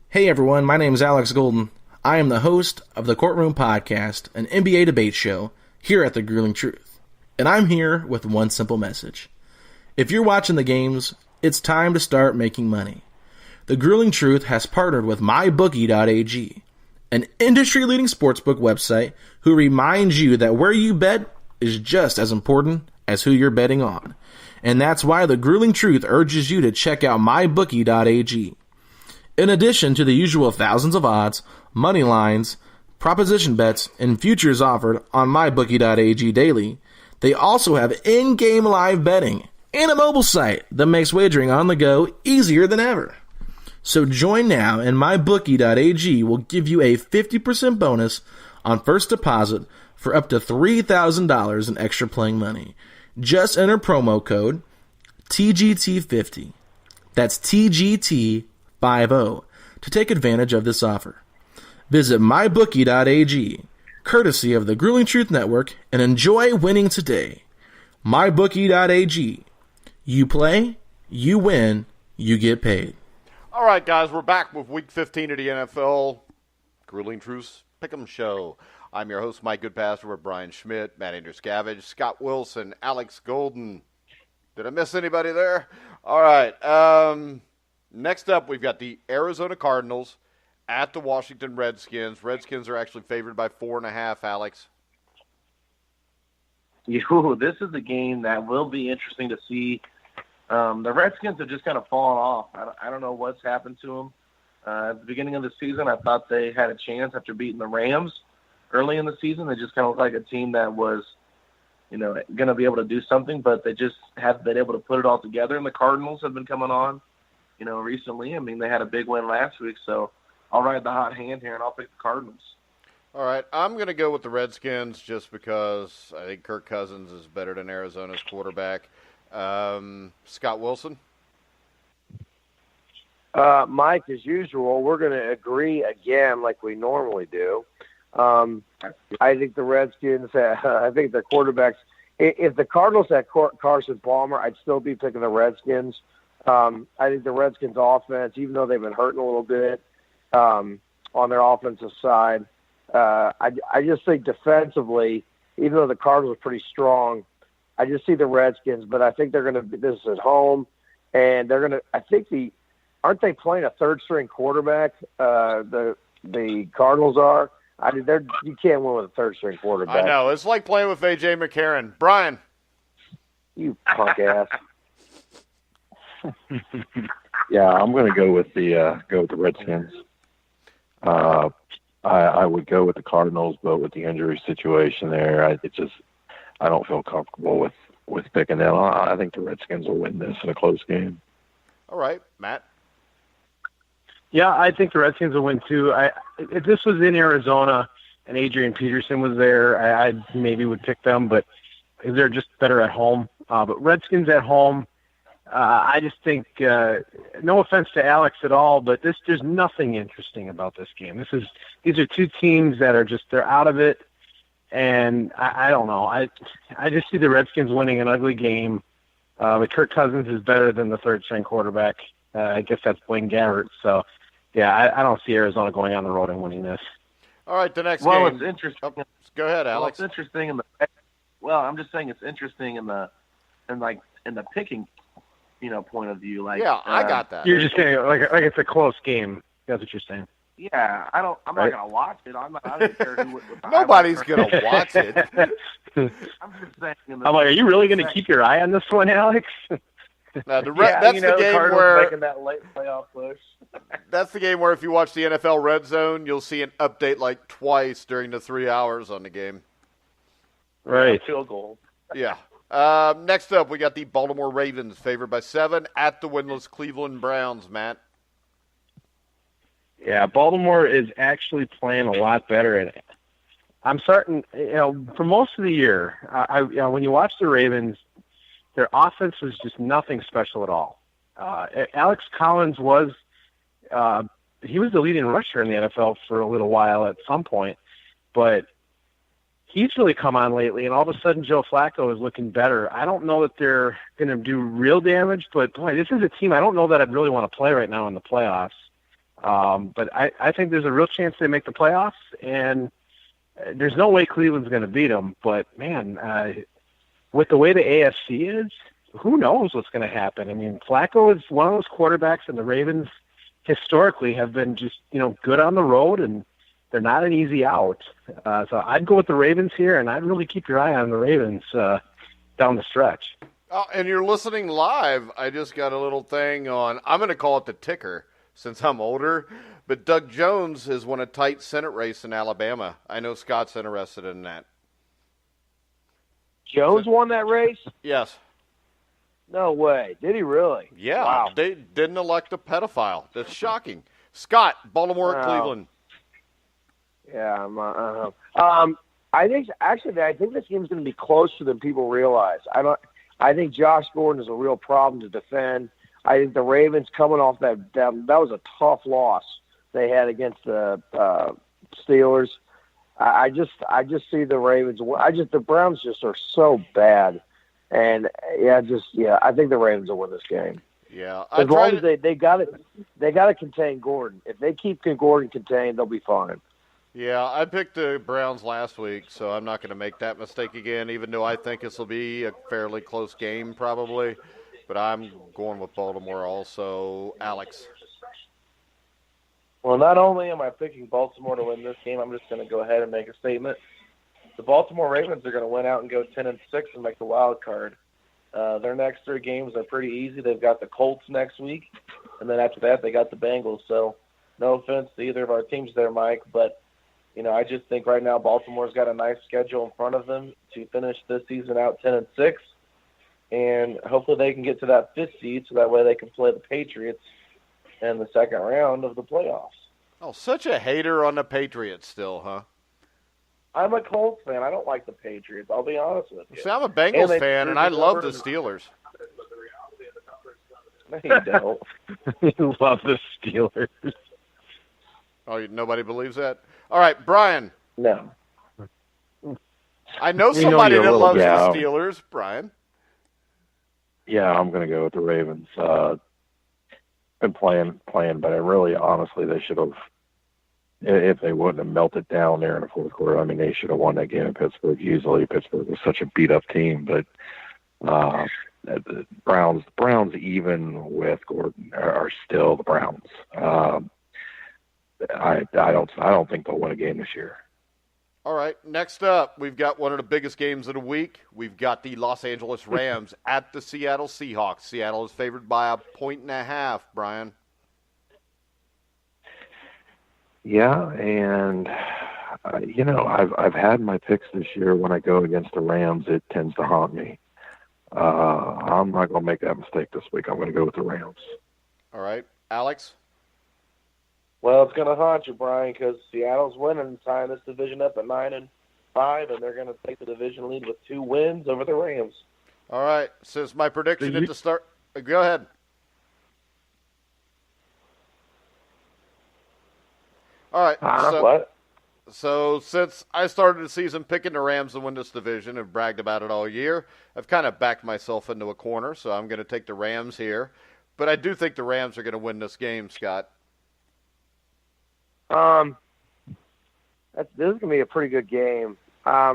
Hey, everyone. My name is Alex Golden. I am the host of the Courtroom Podcast, an NBA debate show here at The Grueling Truth. And I'm here with one simple message. If you're watching the games, it's time to start making money. The Grueling Truth has partnered with mybookie.ag, an industry-leading sportsbook website who reminds you that where you bet is just as important as who you're betting on. And that's why The Grueling Truth urges you to check out mybookie.ag. In addition to the usual thousands of odds, money lines, proposition bets, and futures offered on mybookie.ag daily, they also have in-game live betting and a mobile site that makes wagering on the go easier than ever. So join now, and mybookie.ag will give you a 50% bonus on first deposit for up to $3,000 in extra playing money. Just enter promo code TGT50. That's TGT50 to take advantage of this offer. Visit mybookie.ag, courtesy of the Grueling Truth Network, and enjoy winning today. mybookie.ag. You play, you win, you get paid. All right, guys, we're back with Week 15 of the NFL Grueling Truth's Pick'em Show. I'm your host, Mike Goodpaster, with Brian Schmidt, Matt Andruscavage, Scott Wilson, Alex Golden. Did I miss anybody there? All right. Next up, we've got the Arizona Cardinals at the Washington Redskins. Redskins are actually favored by 4.5, Alex. This is a game that will be interesting to see. The Redskins have just kind of fallen off. I don't know what's happened to At the beginning of the season, I thought they had a chance after beating the Rams early in the season. They just kind of looked like a team that was, going to be able to do something, but they just haven't been able to put it all together. And the Cardinals have been coming on, recently. I mean, they had a big win last week, so I'll ride the hot hand here, and I'll pick the Cardinals. All right, I'm going to go with the Redskins just because I think Kirk Cousins is better than Arizona's quarterback. Scott Wilson? Mike, as usual, we're going to agree again like we normally do. I think the Redskins, I think their quarterbacks, if the Cardinals had Carson Palmer, I'd still be picking the Redskins. I think the Redskins offense, even though they've been hurting a little bit on their offensive side, I just think defensively, even though the Cardinals are pretty strong, I just see the Redskins, but I think they're going to, this is at home, and they're going to, I think aren't they playing a third-string quarterback? The Cardinals are. I mean, you can't win with a third-string quarterback. I know. It's like playing with A.J. McCarron. Brian. You punk ass. Yeah, I'm going to go with the Redskins. I would go with the Cardinals, but with the injury situation there, I don't feel comfortable with picking them. I think the Redskins will win this in a close game. All right, Matt. Yeah, I think the Redskins will win too. If this was in Arizona and Adrian Peterson was there, I maybe would pick them, but they're just better at home. But Redskins at home, I just think, no offense to Alex at all, but there's nothing interesting about this game. These are two teams that are they're out of it, and I don't know. I just see the Redskins winning an ugly game. But Kirk Cousins is better than the third-string quarterback. I guess that's Blaine Gabbert. So, yeah, I don't see Arizona going on the road and winning this. All right, the next game. Well, it's interesting. Oh, go ahead, Alex. Well, it's interesting I'm just saying it's interesting in the picking, point of view. Like, yeah, I got that. You're just saying like it's a close game. That's what you're saying. Yeah, I'm not gonna watch it. I don't care who. Nobody's gonna watch it. I'm just saying. I'm like, are you really gonna keep your eye on this one, Alex? Now, that's the game where making that late playoff push. That's the game where if you watch the NFL Red Zone, you'll see an update like twice during the 3 hours on the game. Right. Field goal. Yeah. Next up, we got the Baltimore Ravens favored by 7 at the winless Cleveland Browns. Matt. Yeah, Baltimore is actually playing a lot better at it. I'm starting, for most of the year, when you watch the Ravens, their offense was just nothing special at all. Alex Collins he was the leading rusher in the NFL for a little while at some point, but he's really come on lately, and all of a sudden Joe Flacco is looking better. I don't know that they're going to do real damage, but boy, this is a team I don't know that I'd really want to play right now in the playoffs. But I think there's a real chance they make the playoffs, and there's no way Cleveland's going to beat them. But, man, with the way the AFC is, who knows what's going to happen? I mean, Flacco is one of those quarterbacks, and the Ravens historically have been just, good on the road, and they're not an easy out. So I'd go with the Ravens here, and I'd really keep your eye on the Ravens down the stretch. Oh, and you're listening live. I just got a little thing on, I'm going to call it the ticker since I'm older, but Doug Jones has won a tight Senate race in Alabama. I know Scott's interested in that. Jones won that race? Yes. No way. Did he really? Yeah. Wow. They didn't elect a pedophile. That's shocking. Scott, Baltimore at Cleveland. Yeah. I think this game's going to be closer than people realize. I think Josh Gordon is a real problem to defend. I think the Ravens coming off that was a tough loss they had against the Steelers. I just see the Ravens. The Browns just are so bad, and I think the Ravens will win this game. Yeah, as long as they got to contain Gordon. If they keep Gordon contained, they'll be fine. Yeah, I picked the Browns last week, so I'm not going to make that mistake again. Even though I think this will be a fairly close game, probably. But I'm going with Baltimore also. Alex. Well, not only am I picking Baltimore to win this game, I'm just going to go ahead and make a statement. The Baltimore Ravens are going to win out and go 10-6 and make the wild card. Their next 3 games are pretty easy. They've got the Colts next week, and then after that they got the Bengals. So No offense to either of our teams there, Mike, but I just think right now Baltimore's got a nice schedule in front of them to finish this season out 10-6, and hopefully they can get to that 5th seed so that way they can play the Patriots in the second round of the playoffs. Oh, such a hater on the Patriots still, huh? I'm a Colts fan. I don't like the Patriots. I'll be honest with you. See, I'm a Bengals fan, and I love the Steelers. No, you don't. You love the Steelers. Oh, nobody believes that? All right, Brian. No. I know somebody that loves yeah. the Steelers, Brian. Yeah, I'm going to go with the Ravens. Been playing, but I really, honestly, they should have, if they wouldn't have melted down there in the fourth quarter, I mean, they should have won that game in Pittsburgh easily. Pittsburgh was such a beat-up team, but the Browns, even with Gordon, are still the Browns. I don't think they'll win a game this year. All right, next up, we've got one of the biggest games of the week. We've got the Los Angeles Rams at the Seattle Seahawks. Seattle is favored by 1.5, Brian. Yeah, and I've had my picks this year. When I go against the Rams, it tends to haunt me. I'm not going to make that mistake this week. I'm going to go with the Rams. All right, Alex? Well, it's going to haunt you, Brian, because Seattle's winning and tying this division up at 9-5, and they're going to take the division lead with 2 wins over the Rams. All right, since my prediction at the start, go ahead. All right, so since I started the season picking the Rams to win this division and bragged about it all year, I've kind of backed myself into a corner, so I'm going to take the Rams here. But I do think the Rams are going to win this game, Scott. This is going to be a pretty good game. I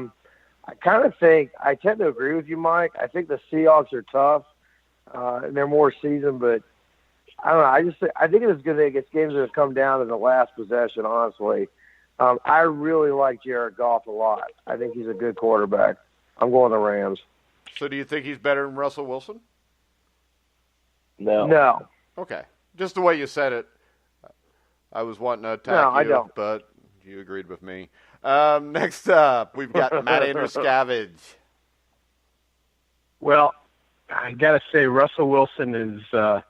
tend to agree with you, Mike. I think the Seahawks are tough, and they're more seasoned, but I don't know. I think it's going to get games that have come down to the last possession, honestly. I really like Jared Goff a lot. I think he's a good quarterback. I'm going the Rams. So do you think he's better than Russell Wilson? No. Okay. Just the way you said it. I was wanting to attack you, I don't. But you agreed with me. Next up, we've got Matt Andruscavage. Well, I got to say Russell Wilson is I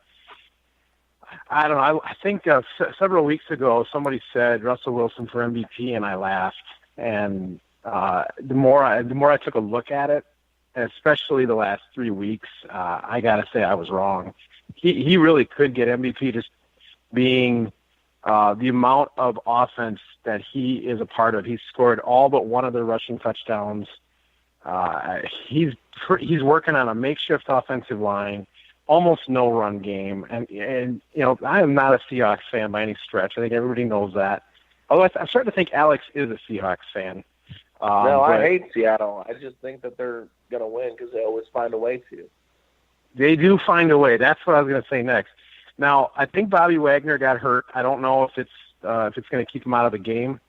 don't know. I think several weeks ago somebody said Russell Wilson for MVP, and I laughed. And the more I took a look at it, especially the last 3 weeks, I got to say I was wrong. He really could get MVP just being the amount of offense that he is a part of. He's scored all but one of the rushing touchdowns. He's working on a makeshift offensive line, almost no run game, and I am not a Seahawks fan by any stretch. I think everybody knows that. Although I'm starting to think Alex is a Seahawks fan. No, I hate Seattle. I just think that they're going to win because they always find a way to. They do find a way. That's what I was going to say next. Now, I think Bobby Wagner got hurt. I don't know if it's going to keep him out of the game,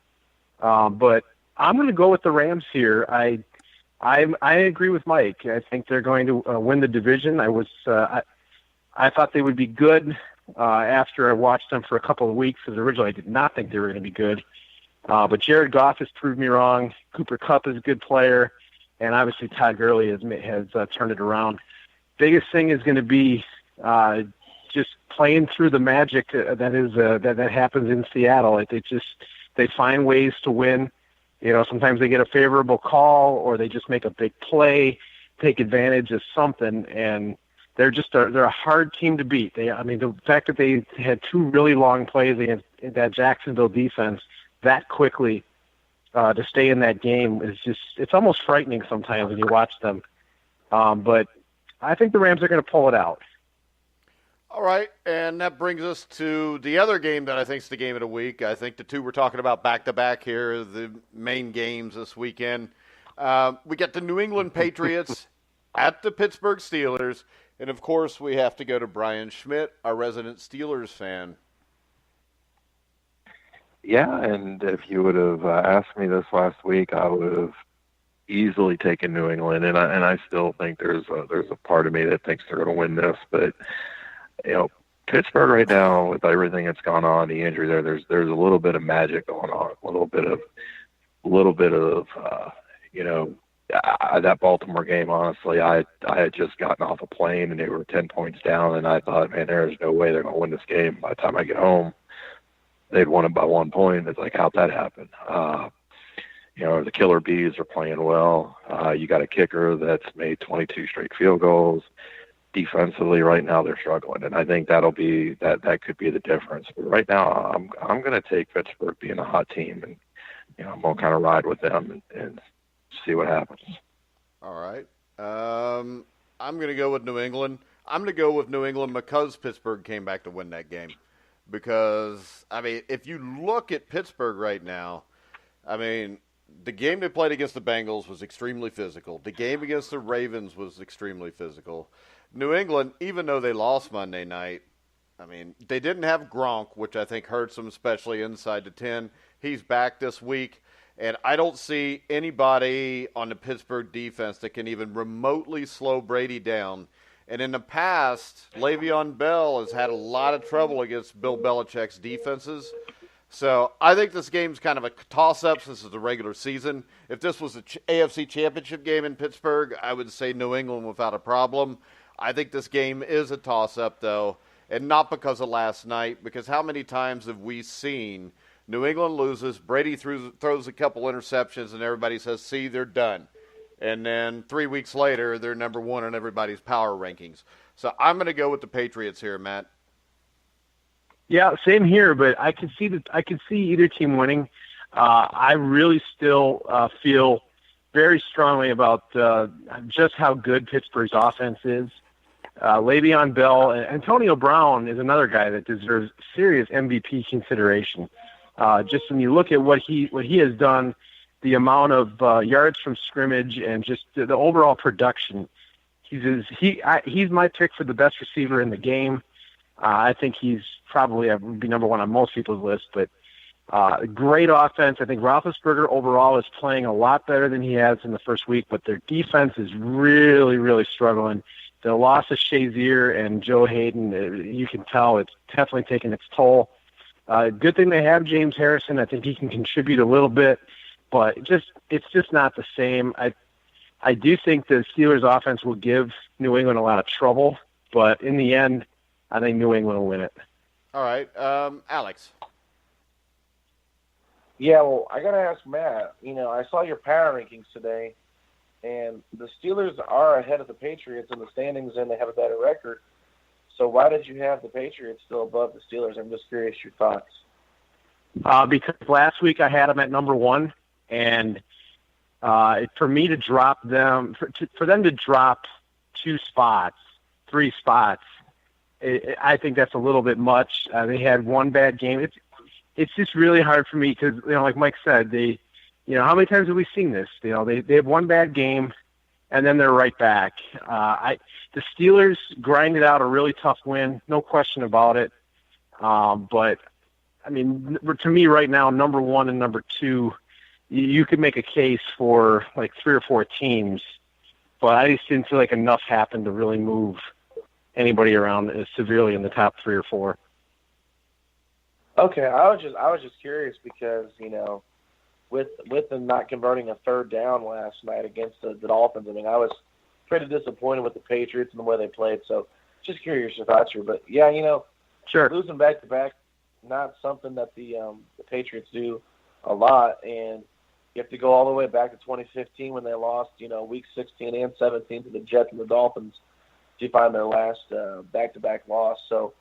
but I'm going to go with the Rams here. I agree with Mike. I think they're going to win the division. I thought they would be good after I watched them for a couple of weeks, because originally I did not think they were going to be good. But Jared Goff has proved me wrong. Cooper Kupp is a good player, and obviously Todd Gurley has turned it around. Biggest thing is going to be just playing through the magic that happens in Seattle. They find ways to win. Sometimes they get a favorable call, or they just make a big play, take advantage of something, and they're a hard team to beat. The fact that they had 2 really long plays against that Jacksonville defense that quickly to stay in that game it's almost frightening sometimes when you watch them. But I think the Rams are going to pull it out. All right, and that brings us to the other game that I think is the game of the week. I think the two we're talking about back-to-back here are the main games this weekend. We got the New England Patriots at the Pittsburgh Steelers, and, of course, we have to go to Brian Schmidt, our resident Steelers fan. Yeah, and if you would have asked me this last week, I would have easily taken New England, and I still think there's a part of me that thinks they're going to win this, but Pittsburgh right now, with everything that's gone on, the injury there's a little bit of magic going on, a little bit of that Baltimore game. Honestly, I had just gotten off a plane and they were 10 points down, and I thought, man, there's no way they're going to win this game. By the time I get home, they'd won it by 1 point. It's like, how'd that happen? The Killer Bees are playing well. You got a kicker that's made 22 straight field goals. Defensively, right now they're struggling, and I think that could be the difference. But right now, I'm going to take Pittsburgh being a hot team, and I'm going to kind of ride with them and see what happens. All right. I'm going to go with New England. I'm going to go with New England because Pittsburgh came back to win that game. Because, if you look at Pittsburgh right now, the game they played against the Bengals was extremely physical. The game against the Ravens was extremely physical. New England, even though they lost Monday night, they didn't have Gronk, which I think hurts them, especially inside the 10. He's back this week, and I don't see anybody on the Pittsburgh defense that can even remotely slow Brady down. And in the past, Le'Veon Bell has had a lot of trouble against Bill Belichick's defenses. So I think this game's kind of a toss-up since it's the regular season. If this was an AFC Championship game in Pittsburgh, I would say New England without a problem. I think this game is a toss-up, though, and not because of last night, because how many times have we seen New England loses, Brady throws a couple interceptions, and everybody says, see, they're done. And then 3 weeks later, they're number one in everybody's power rankings. So I'm going to go with the Patriots here, Matt. Yeah, same here, but I can see either team winning. I really still feel very strongly about just how good Pittsburgh's offense is. Le'Veon Bell and Antonio Brown is another guy that deserves serious MVP consideration. Just when you look at what he has done, the amount of yards from scrimmage and just the overall production, he's my pick for the best receiver in the game. I think he's probably would be number one on most people's list, but great offense. I think Roethlisberger overall is playing a lot better than he has in the first week, but their defense is really, really struggling. The loss of Shazier and Joe Hayden, you can tell it's definitely taking its toll. Good thing they have James Harrison. I think he can contribute a little bit, but it's just not the same. I do think the Steelers' offense will give New England a lot of trouble, but in the end, I think New England will win it. All right. Alex. Yeah, well, I got to ask Matt. I saw your power rankings today, and the Steelers are ahead of the Patriots in the standings, and they have a better record. So why did you have the Patriots still above the Steelers? I'm just curious your thoughts. Because last week I had them at number one, and for me to drop them, for them to drop 3 spots, I think that's a little bit much. They had one bad game. It's just really hard for me because, like Mike said, how many times have we seen this? They have one bad game, and then they're right back. The Steelers grinded out a really tough win, no question about it. But, to me right now, number one and number two, you could make a case for like 3 or 4 teams, but I just didn't feel like enough happened to really move anybody around severely in the top 3 or 4. Okay, I was just curious because with them not converting a third down last night against the Dolphins, I was pretty disappointed with the Patriots and the way they played. So just curious your thoughts here, but yeah, sure, losing back to back, not something that the Patriots do a lot, and you have to go all the way back to 2015 when they lost week 16 and 17 to the Jets and the Dolphins to find their last back-to-back loss. So,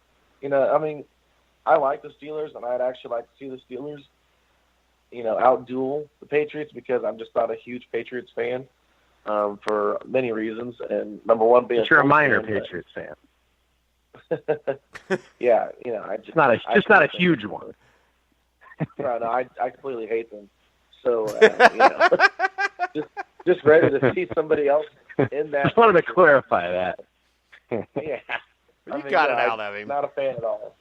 I like the Steelers, and I'd actually like to see the Steelers, outduel the Patriots because I'm just not a huge Patriots fan for many reasons. And number one being you're a minor Patriots fan. Yeah, not a huge one. Right, no, I completely hate them. So, just ready to see somebody else in that. Just wanted to clarify that. Yeah. You got it out of him. Not a fan at all.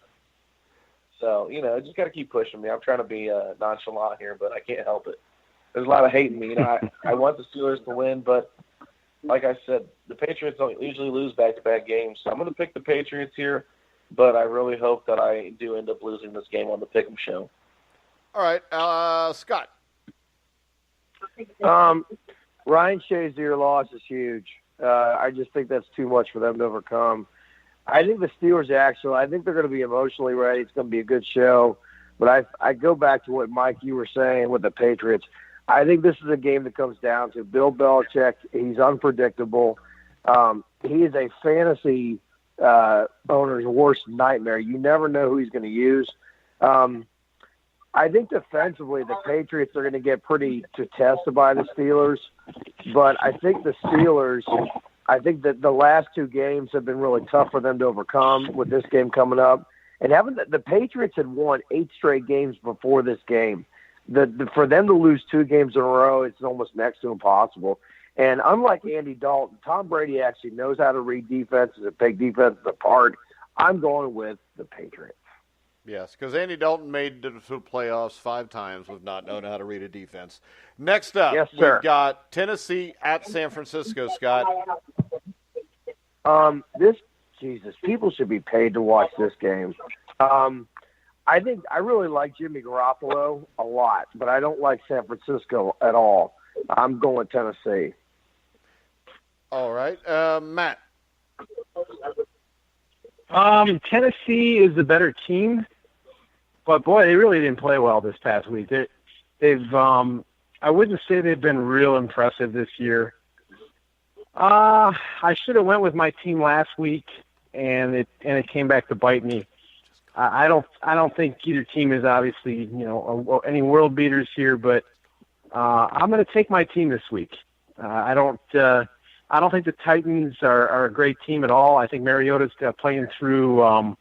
So, just got to keep pushing me. I'm trying to be nonchalant here, but I can't help it. There's a lot of hate in me. I want the Steelers to win, but like I said, the Patriots don't usually lose back-to-back games. So I'm going to pick the Patriots here. but I really hope that I do end up losing this game on the Pick'em show. All right, Scott. Ryan Shazier loss is huge. I just think that's too much for them to overcome. I think the Steelers I think they're going to be emotionally ready. It's going to be a good show. But I go back to what, Mike, you were saying with the Patriots. I think this is a game that comes down to Bill Belichick. He's unpredictable. He is a fantasy owner's worst nightmare. You never know who he's going to use. I think defensively the Patriots are going to get pretty tested by the Steelers. But I think the Steelers, that the last two games have been really tough for them to overcome with this game coming up. And the Patriots had won 8 straight games before this game. For them to lose 2 games in a row, it's almost next to impossible. And unlike Andy Dalton, Tom Brady actually knows how to read defenses and pick defenses apart. I'm going with the Patriots. Yes, because Andy Dalton made it to the playoffs 5 times with not knowing how to read a defense. Next up, yes, sir. We've got Tennessee at San Francisco, Scott. Jesus, people should be paid to watch this game. I really like Jimmy Garoppolo a lot, but I don't like San Francisco at all. I'm going Tennessee. All right. Matt. Tennessee is the better team, but boy, they really didn't play well this past week. They've I wouldn't say they've been real impressive this year. I should have went with my team last week, and it came back to bite me. I don't think either team is obviously any world beaters here, but I'm going to take my team this week. I don't think the Titans are a great team at all. I think Mariota's playing through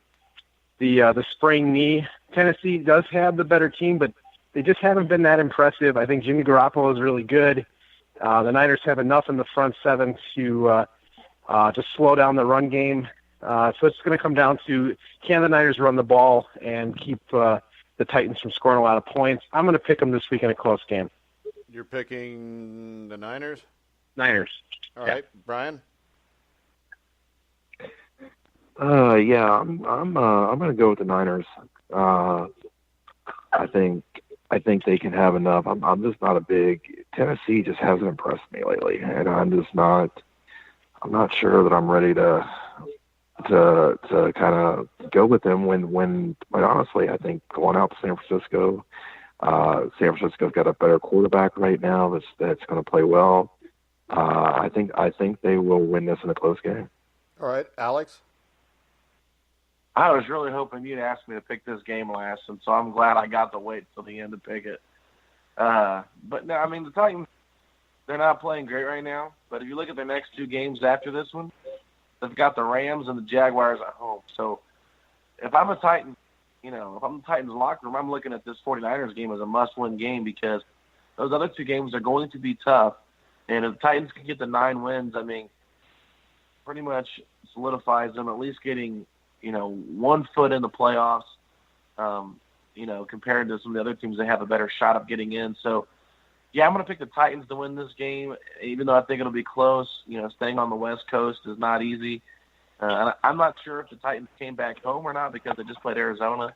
the sprained knee. Tennessee does have the better team, but they just haven't been that impressive. I think Jimmy Garoppolo is really good. The Niners have enough in the front seven to slow down the run game. So it's going to come down to, can the Niners run the ball and keep the Titans from scoring a lot of points? I'm going to pick them this week in a close game. You're picking the Niners? Niners. All right, Brian. Yeah, I'm going to go with the Niners. I think they can have enough. I'm just not a big Tennessee. Just hasn't impressed me lately, and I'm not sure that I'm ready to kind of go with them when quite honestly, I think going out to San Francisco's got a better quarterback right now that's going to play well. I think they will win this in a close game. All right, Alex. I was really hoping you'd ask me to pick this game last, and so I'm glad I got to wait till the end to pick it. But no, I mean, the Titans, they're not playing great right now, but if you look at their next 2 games after this one, they've got the Rams and the Jaguars at home. So if I'm a Titan, if I'm the Titans locker room, I'm looking at this 49ers game as a must-win game because those other 2 games are going to be tough. And if the Titans can get the 9 wins, I mean, pretty much solidifies them at least getting, 1 foot in the playoffs, compared to some of the other teams, they have a better shot of getting in. So, yeah, I'm going to pick the Titans to win this game, even though I think it'll be close. Staying on the West Coast is not easy. I'm not sure if the Titans came back home or not because they just played Arizona.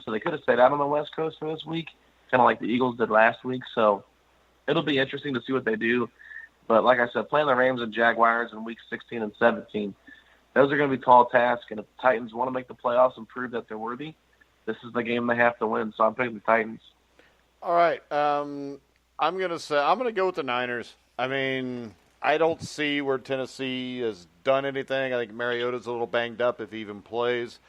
So they could have stayed out on the West Coast for this week, kind of like the Eagles did last week. So it'll be interesting to see what they do. But like I said, playing the Rams and Jaguars in weeks 16 and 17, those are going to be tall tasks. And if the Titans want to make the playoffs and prove that they're worthy, this is the game they have to win. So I'm picking the Titans. All right. I'm going to go with the Niners. I mean, I don't see where Tennessee has done anything. I think Mariota's a little banged up if he even plays.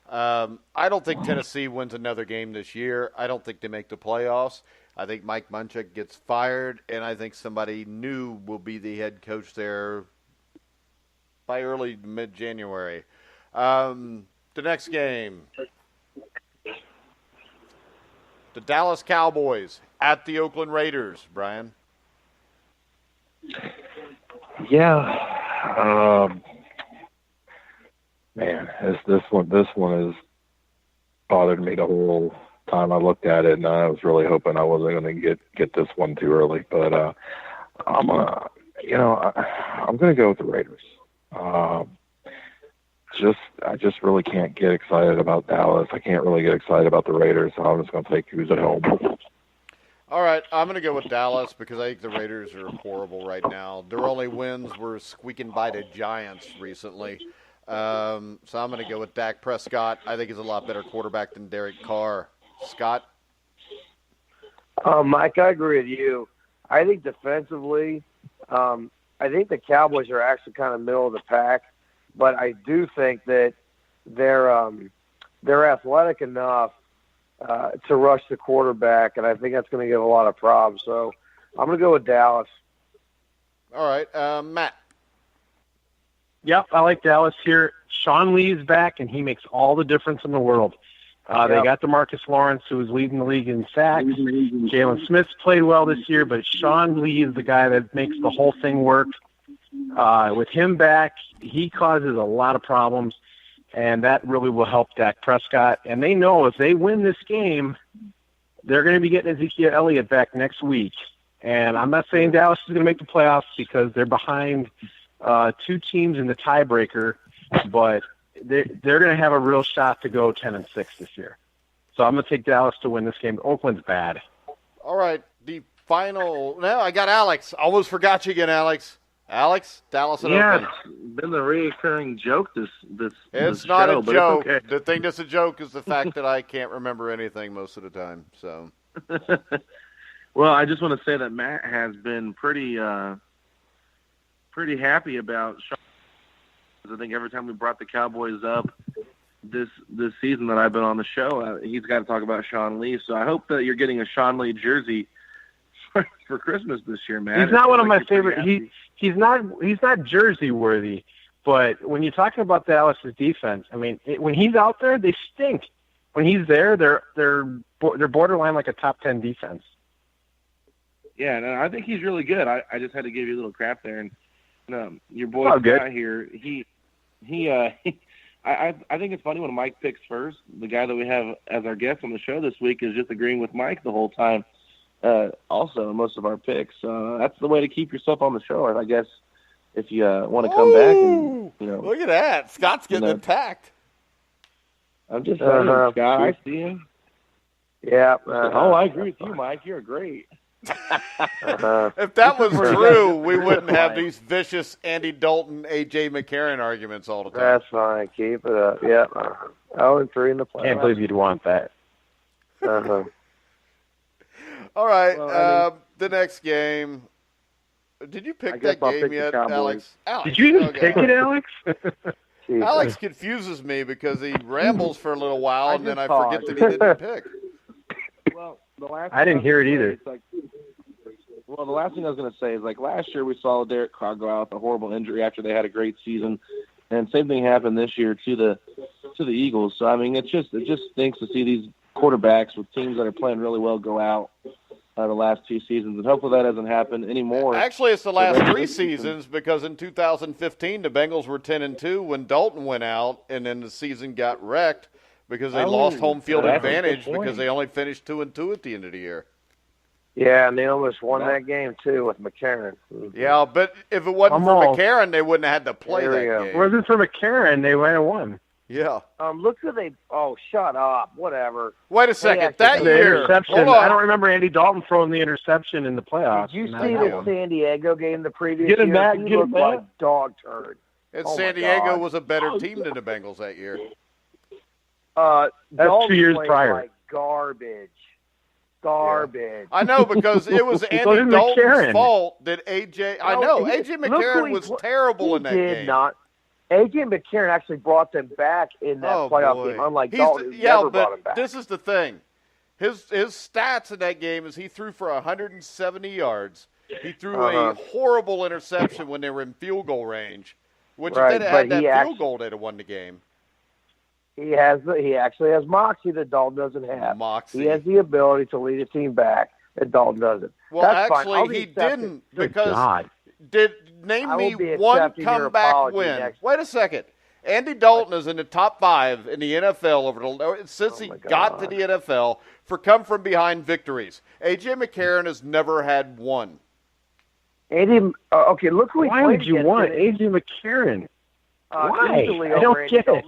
I don't think Tennessee wins another game this year. I don't think they make the playoffs. I think Mike Munchak gets fired, and I think somebody new will be the head coach there by early mid-January. The next game, the Dallas Cowboys at the Oakland Raiders. Brian? Yeah. Man, this one has bothered me the whole time I looked at it, and I was really hoping I wasn't going to get this one too early. But I'm gonna go with the Raiders. I just really can't get excited about Dallas. I can't really get excited about the Raiders, so I'm just going to take who's at home. All right, I'm going to go with Dallas because I think the Raiders are horrible right now. Their only wins were squeaking by the Giants recently. So I'm going to go with Dak Prescott. I think he's a lot better quarterback than Derek Carr. Scott? Mike, I agree with you. I think defensively, I think the Cowboys are actually kind of middle of the pack, but I do think that they're athletic enough to rush the quarterback, and I think that's going to give a lot of problems. So I'm going to go with Dallas. All right, Matt. Yep, I like Dallas here. Sean Lee's back, and he makes all the difference in the world. They got DeMarcus Lawrence, who is leading the league in sacks. Jalen Smith's played well this year, but Sean Lee is the guy that makes the whole thing work. With him back, he causes a lot of problems, and that really will help Dak Prescott. And they know if they win this game, they're going to be getting Ezekiel Elliott back next week. And I'm not saying Dallas is going to make the playoffs because they're behind two teams in the tiebreaker, but they're going to have a real shot to go 10-6 this year. So I'm going to take Dallas to win this game. Oakland's bad. All right, the final. No, I got Alex. Almost forgot you again, Alex. Alex, Dallas and Oakland. It's been the recurring joke this It's not show, a but joke. it's okay. The thing that's a joke is the fact that I can't remember anything most of the time. So. Well, I just want to say that Matt has been pretty happy about Sean. I think every time we brought the Cowboys up this season that I've been on the show, he's got to talk about Sean Lee. So I hope that you're getting a Sean Lee jersey for Christmas this year, man. He's not one of my favorite. He's not jersey worthy, but when you're talking about Dallas's defense, I mean, when he's out there, they stink. When he's there, they're borderline like a top 10 defense. Yeah, no, I think he's really good. I just had to give you a little crap there, and your boy Scott here, I think it's funny when Mike picks first. The guy that we have as our guest on the show this week is just agreeing with Mike the whole time. Also, in most of our picks, that's the way to keep yourself on the show. And I guess if you want to come back and Look at that, Scott's getting attacked. I'm just saying, Scott. I see him. Yeah. I agree with you, Mike. You're great. If that was true, we wouldn't have these vicious Andy Dalton, A.J. McCarron arguments all the time. That's fine. Keep it up. Yeah. 0-3 in the playoffs. Can't believe you'd want that. All right. The next game. Did you pick that game yet, Alex? Did you even pick it, Alex? Alex confuses me because he rambles for a little while, and then I forget that he didn't pick. Well, I didn't hear it either. The last thing I was going to say is, like, last year we saw Derek Carr go out with a horrible injury after they had a great season, and same thing happened this year to the Eagles. So I mean, it just stinks to see these quarterbacks with teams that are playing really well go out the last two seasons, and hopefully that doesn't happen anymore. Actually, it's the last three seasons because in 2015 the Bengals were 10-2 when Dalton went out, and then the season got wrecked because they lost home field advantage because they only finished 2-2 at the end of the year. Yeah, and they almost won that game, too, with McCarron. Yeah, but if it wasn't for McCarron, they wouldn't have had to play that game. If it wasn't for McCarron, they would have won. Yeah. Look who they – oh, shut up. Whatever. Wait a second. That the year – interception. Hold on. I don't remember Andy Dalton throwing the interception in the playoffs. Did you see the San Diego game the previous year? He looked like dog turd. And San Diego was a better team than the Bengals that year. That's 2 years prior. Like garbage. I know, because it was Andy Dalton's fault that A.J. I know. A.J. McCarron was terrible in that game. A.J. McCarron actually brought them back in that playoff game, unlike Dalton, who never brought them back. This is the thing. His stats in that game is he threw for 170 yards. He threw a horrible interception when they were in field goal range, which if they'd had that field goal, they'd have won the game. He actually has moxie that Dalton doesn't have. Moxie. He has the ability to lead a team back that Dalton doesn't. Well, that's actually, he didn't because name me one comeback win. Wait a second. Andy Dalton is in the top 5 in the NFL since he got to the NFL for come from behind victories. A.J. McCarron has never had one. Okay, look who he Why played would you against want A.J. McCarron? Why? I don't get it.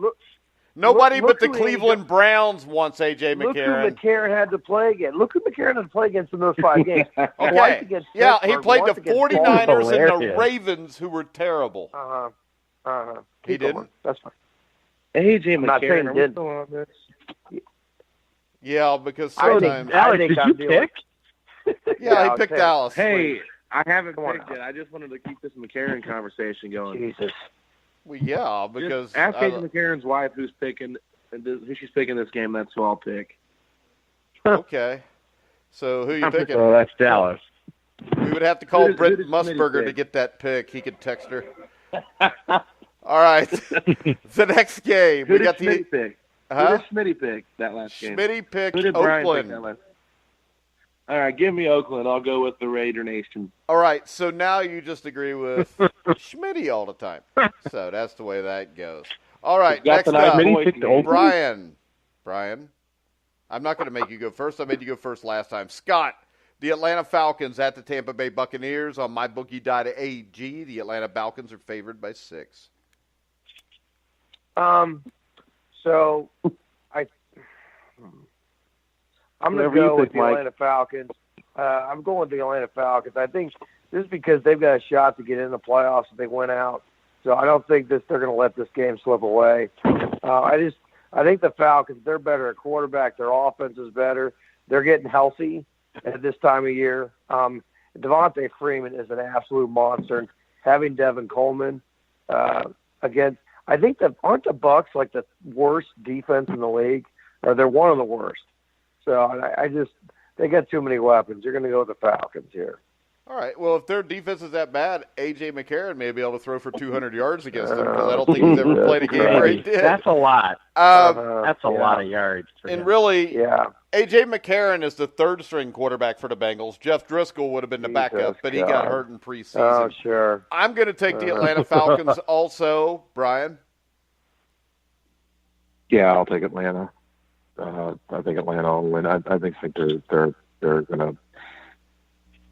Nobody Look but the who Cleveland Browns wants A.J. Look who McCarron. McCarron had to play against. Look who McCarron had to play against in those 5 games. Twice Okay. against Yeah, he Pittsburgh, played the once against 49ers and the Hilarious. Ravens, who were terrible. He He didn't? going. That's fine. A.J. I'm not saying McCarron, are he we didn't. still on this? Yeah, because I think- sometimes. Alex, think did I'm you dealing- pick? Yeah, he I'll picked take- Dallas. Hey, I haven't Come on picked now. it. I just wanted to keep this McCarron conversation going. Jesus. Well, yeah, because Just ask A.J. McCarron's wife who she's picking this game. That's who I'll pick. okay. So who you picking? Oh, that's Dallas. We would have to call Who Brent does Schmidt Musburger to pick? get that pick. He could text her. All right. The next game. Who We did got the Schmidt pick? Who huh? did Schmidt pick that last game? Schmitty picked Who did Brian pick Oakland. that last? All right, give me Oakland. I'll go with the Raider Nation. All right, so now you just agree with Schmitty all the time. So that's the way that goes. All right, Got next the nice up, voice, picked man. Oakland? Brian. I'm not going to make you go first. I made you go first last time. Scott, the Atlanta Falcons at the Tampa Bay Buccaneers on mybookie.ag. The Atlanta Falcons are favored by 6. So I'm going Whoever to you go with pick, the Mike. Atlanta Falcons. I'm going with the Atlanta Falcons. I think this is because they've got a shot to get in the playoffs if they win out. So I don't think they're going to let this game slip away. I think the Falcons, they're better at quarterback. Their offense is better. They're getting healthy at this time of year. Devontae Freeman is an absolute monster. And having Devin Coleman against, I think aren't the Bucs like the worst defense in the league? Or they're one of the worst. So they got too many weapons. You're going to go with the Falcons here. All right, well, if their defense is that bad, A.J. McCarron may be able to throw for 200 yards against them because I don't think he's ever played a game where he did. That's a lot. That's a lot of yards. For And him. really, Yeah. A.J. McCarron is the third-string quarterback for the Bengals. Jeff Driscoll would have been the backup, but he got God. hurt in preseason. Oh, sure. I'm going to take the Atlanta Falcons also. Brian? Yeah, I'll take Atlanta. I think Atlanta will win. I think they're going to.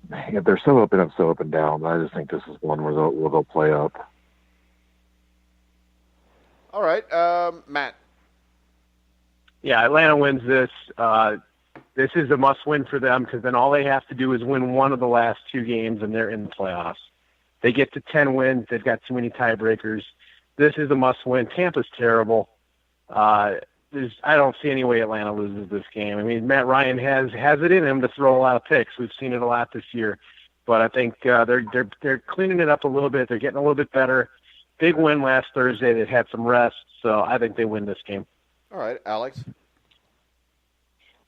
They're so up and down. But I just think this is one where they'll play up. All right, Matt. Yeah, Atlanta wins this. This is a must-win for them because then all they have to do is win one of the last 2 games and they're in the playoffs. They get to 10 wins. They've got too many tiebreakers. This is a must-win. Tampa's terrible. I don't see any way Atlanta loses this game. I mean, Matt Ryan has it in him to throw a lot of picks. We've seen it a lot this year, but I think they're cleaning it up a little bit. They're getting a little bit better. Big win last Thursday. They've had some rest, so I think they win this game. All right, Alex.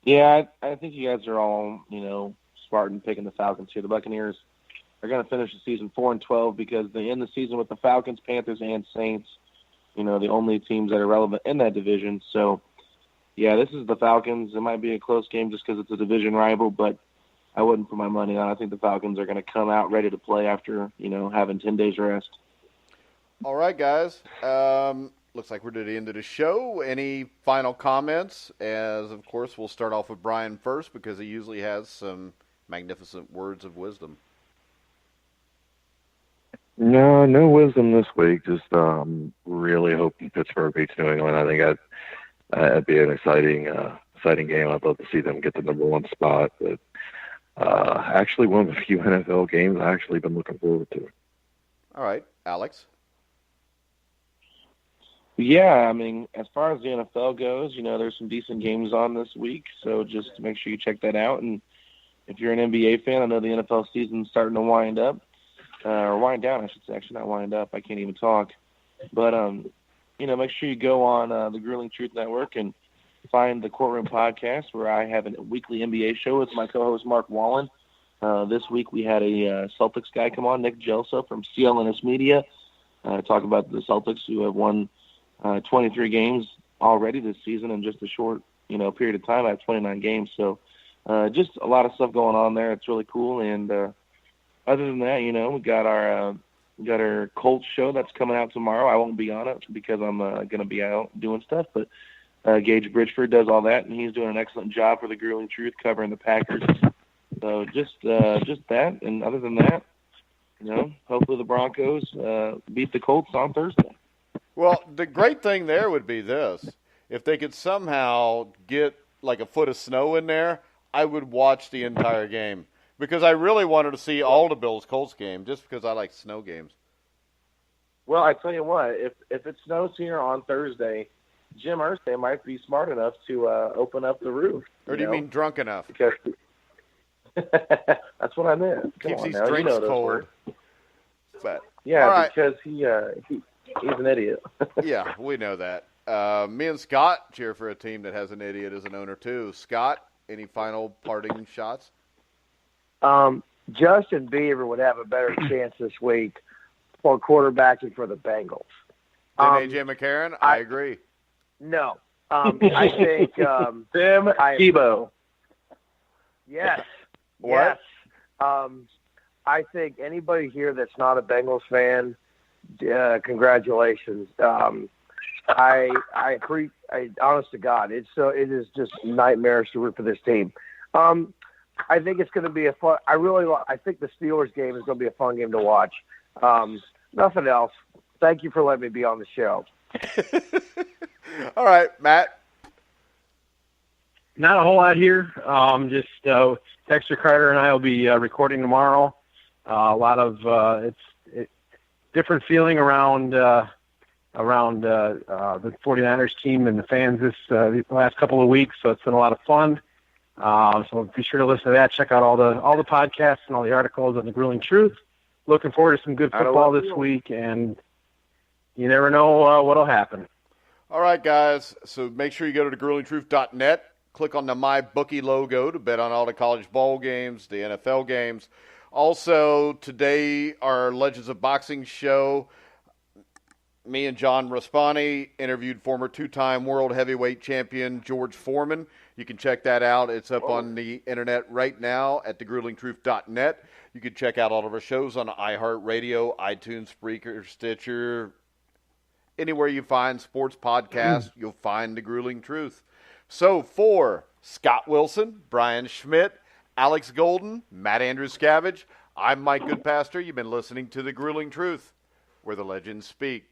Yeah, I think you guys are all, smart in picking the Falcons here. The Buccaneers are going to finish the season 4-12 because they end the season with the Falcons, Panthers, and Saints. The only teams that are relevant in that division. So, yeah, this is the Falcons. It might be a close game just because it's a division rival, but I wouldn't put my money on it. I think the Falcons are going to come out ready to play after, having 10 days rest. All right, guys. Looks like we're to the end of the show. Any final comments? As, of course, we'll start off with Brian first because he usually has some magnificent words of wisdom. No wisdom this week. Just really hoping Pittsburgh beats New England. I think that'd be an exciting game. I'd love to see them get the number 1 spot. But actually, one of the few NFL games I've actually been looking forward to. All right, Alex. Yeah, I mean, as far as the NFL goes, there's some decent games on this week, so just make sure you check that out. And if you're an NBA fan, I know the NFL season's starting to wind up. Or wind down, I should say. Actually, not wind up. I can't even talk. But, make sure you go on the Grueling Truth Network and find the Courtroom Podcast, where I have a weekly NBA show with my co-host Mark Wallen. This week we had a Celtics guy come on, Nick Gelso from CLNS Media, talk about the Celtics who have won 23 games already this season in just a short, period of time. I have 29 games. So just a lot of stuff going on there. It's really cool. And other than that, we got our Colts show that's coming out tomorrow. I won't be on it because I'm going to be out doing stuff. But Gage Bridgeford does all that, and he's doing an excellent job for the Grueling Truth covering the Packers. So just that. And other than that, hopefully the Broncos beat the Colts on Thursday. Well, the great thing there would be this. If they could somehow get like a foot of snow in there, I would watch the entire game. Because I really wanted to see all the Bills-Colts game just because I like snow games. Well, I tell you what, if it snows here on Thursday, Jim Irsay might be smart enough to open up the roof. Or do you mean drunk enough? Because that's what I meant. Keeps these drinks cold. But, yeah, because he's an idiot. Yeah, we know that. Me and Scott cheer for a team that has an idiot as an owner, too. Scott, any final parting shots? Justin Bieber would have a better chance this week for quarterbacking for the Bengals. Than A.J. McCarron? I agree. No. I think Tim Tebow. Yes. What? Yes. I think anybody here that's not a Bengals fan, congratulations. Honest to God, it is just nightmarish to root for this team. I think it's going to be a fun. I think the Steelers game is going to be a fun game to watch. Nothing else. Thank you for letting me be on the show. All right, Matt. Not a whole lot here. Just Dexter Carter and I will be recording tomorrow. A lot of different feeling around the 49ers team and the fans the last couple of weeks. So it's been a lot of fun. So be sure to listen to that. Check out all the podcasts and all the articles on the Grueling Truth. Looking forward to some good football this week, and you never know what'll happen. All right, guys. So make sure you go to thegruelingtruth.net. Click on the MyBookie logo to bet on all the college bowl games, the NFL games. Also, today, our Legends of Boxing show, me and John Raspani interviewed former two-time world heavyweight champion George Foreman. You can check that out. It's up on the internet right now at thegruelingtruth.net. You can check out all of our shows on iHeartRadio, iTunes, Spreaker, Stitcher. Anywhere you find sports podcasts, you'll find The Grueling Truth. So for Scott Wilson, Brian Schmidt, Alex Golden, Matt Andruscavage, I'm Mike Goodpaster. You've been listening to The Grueling Truth, where the legends speak.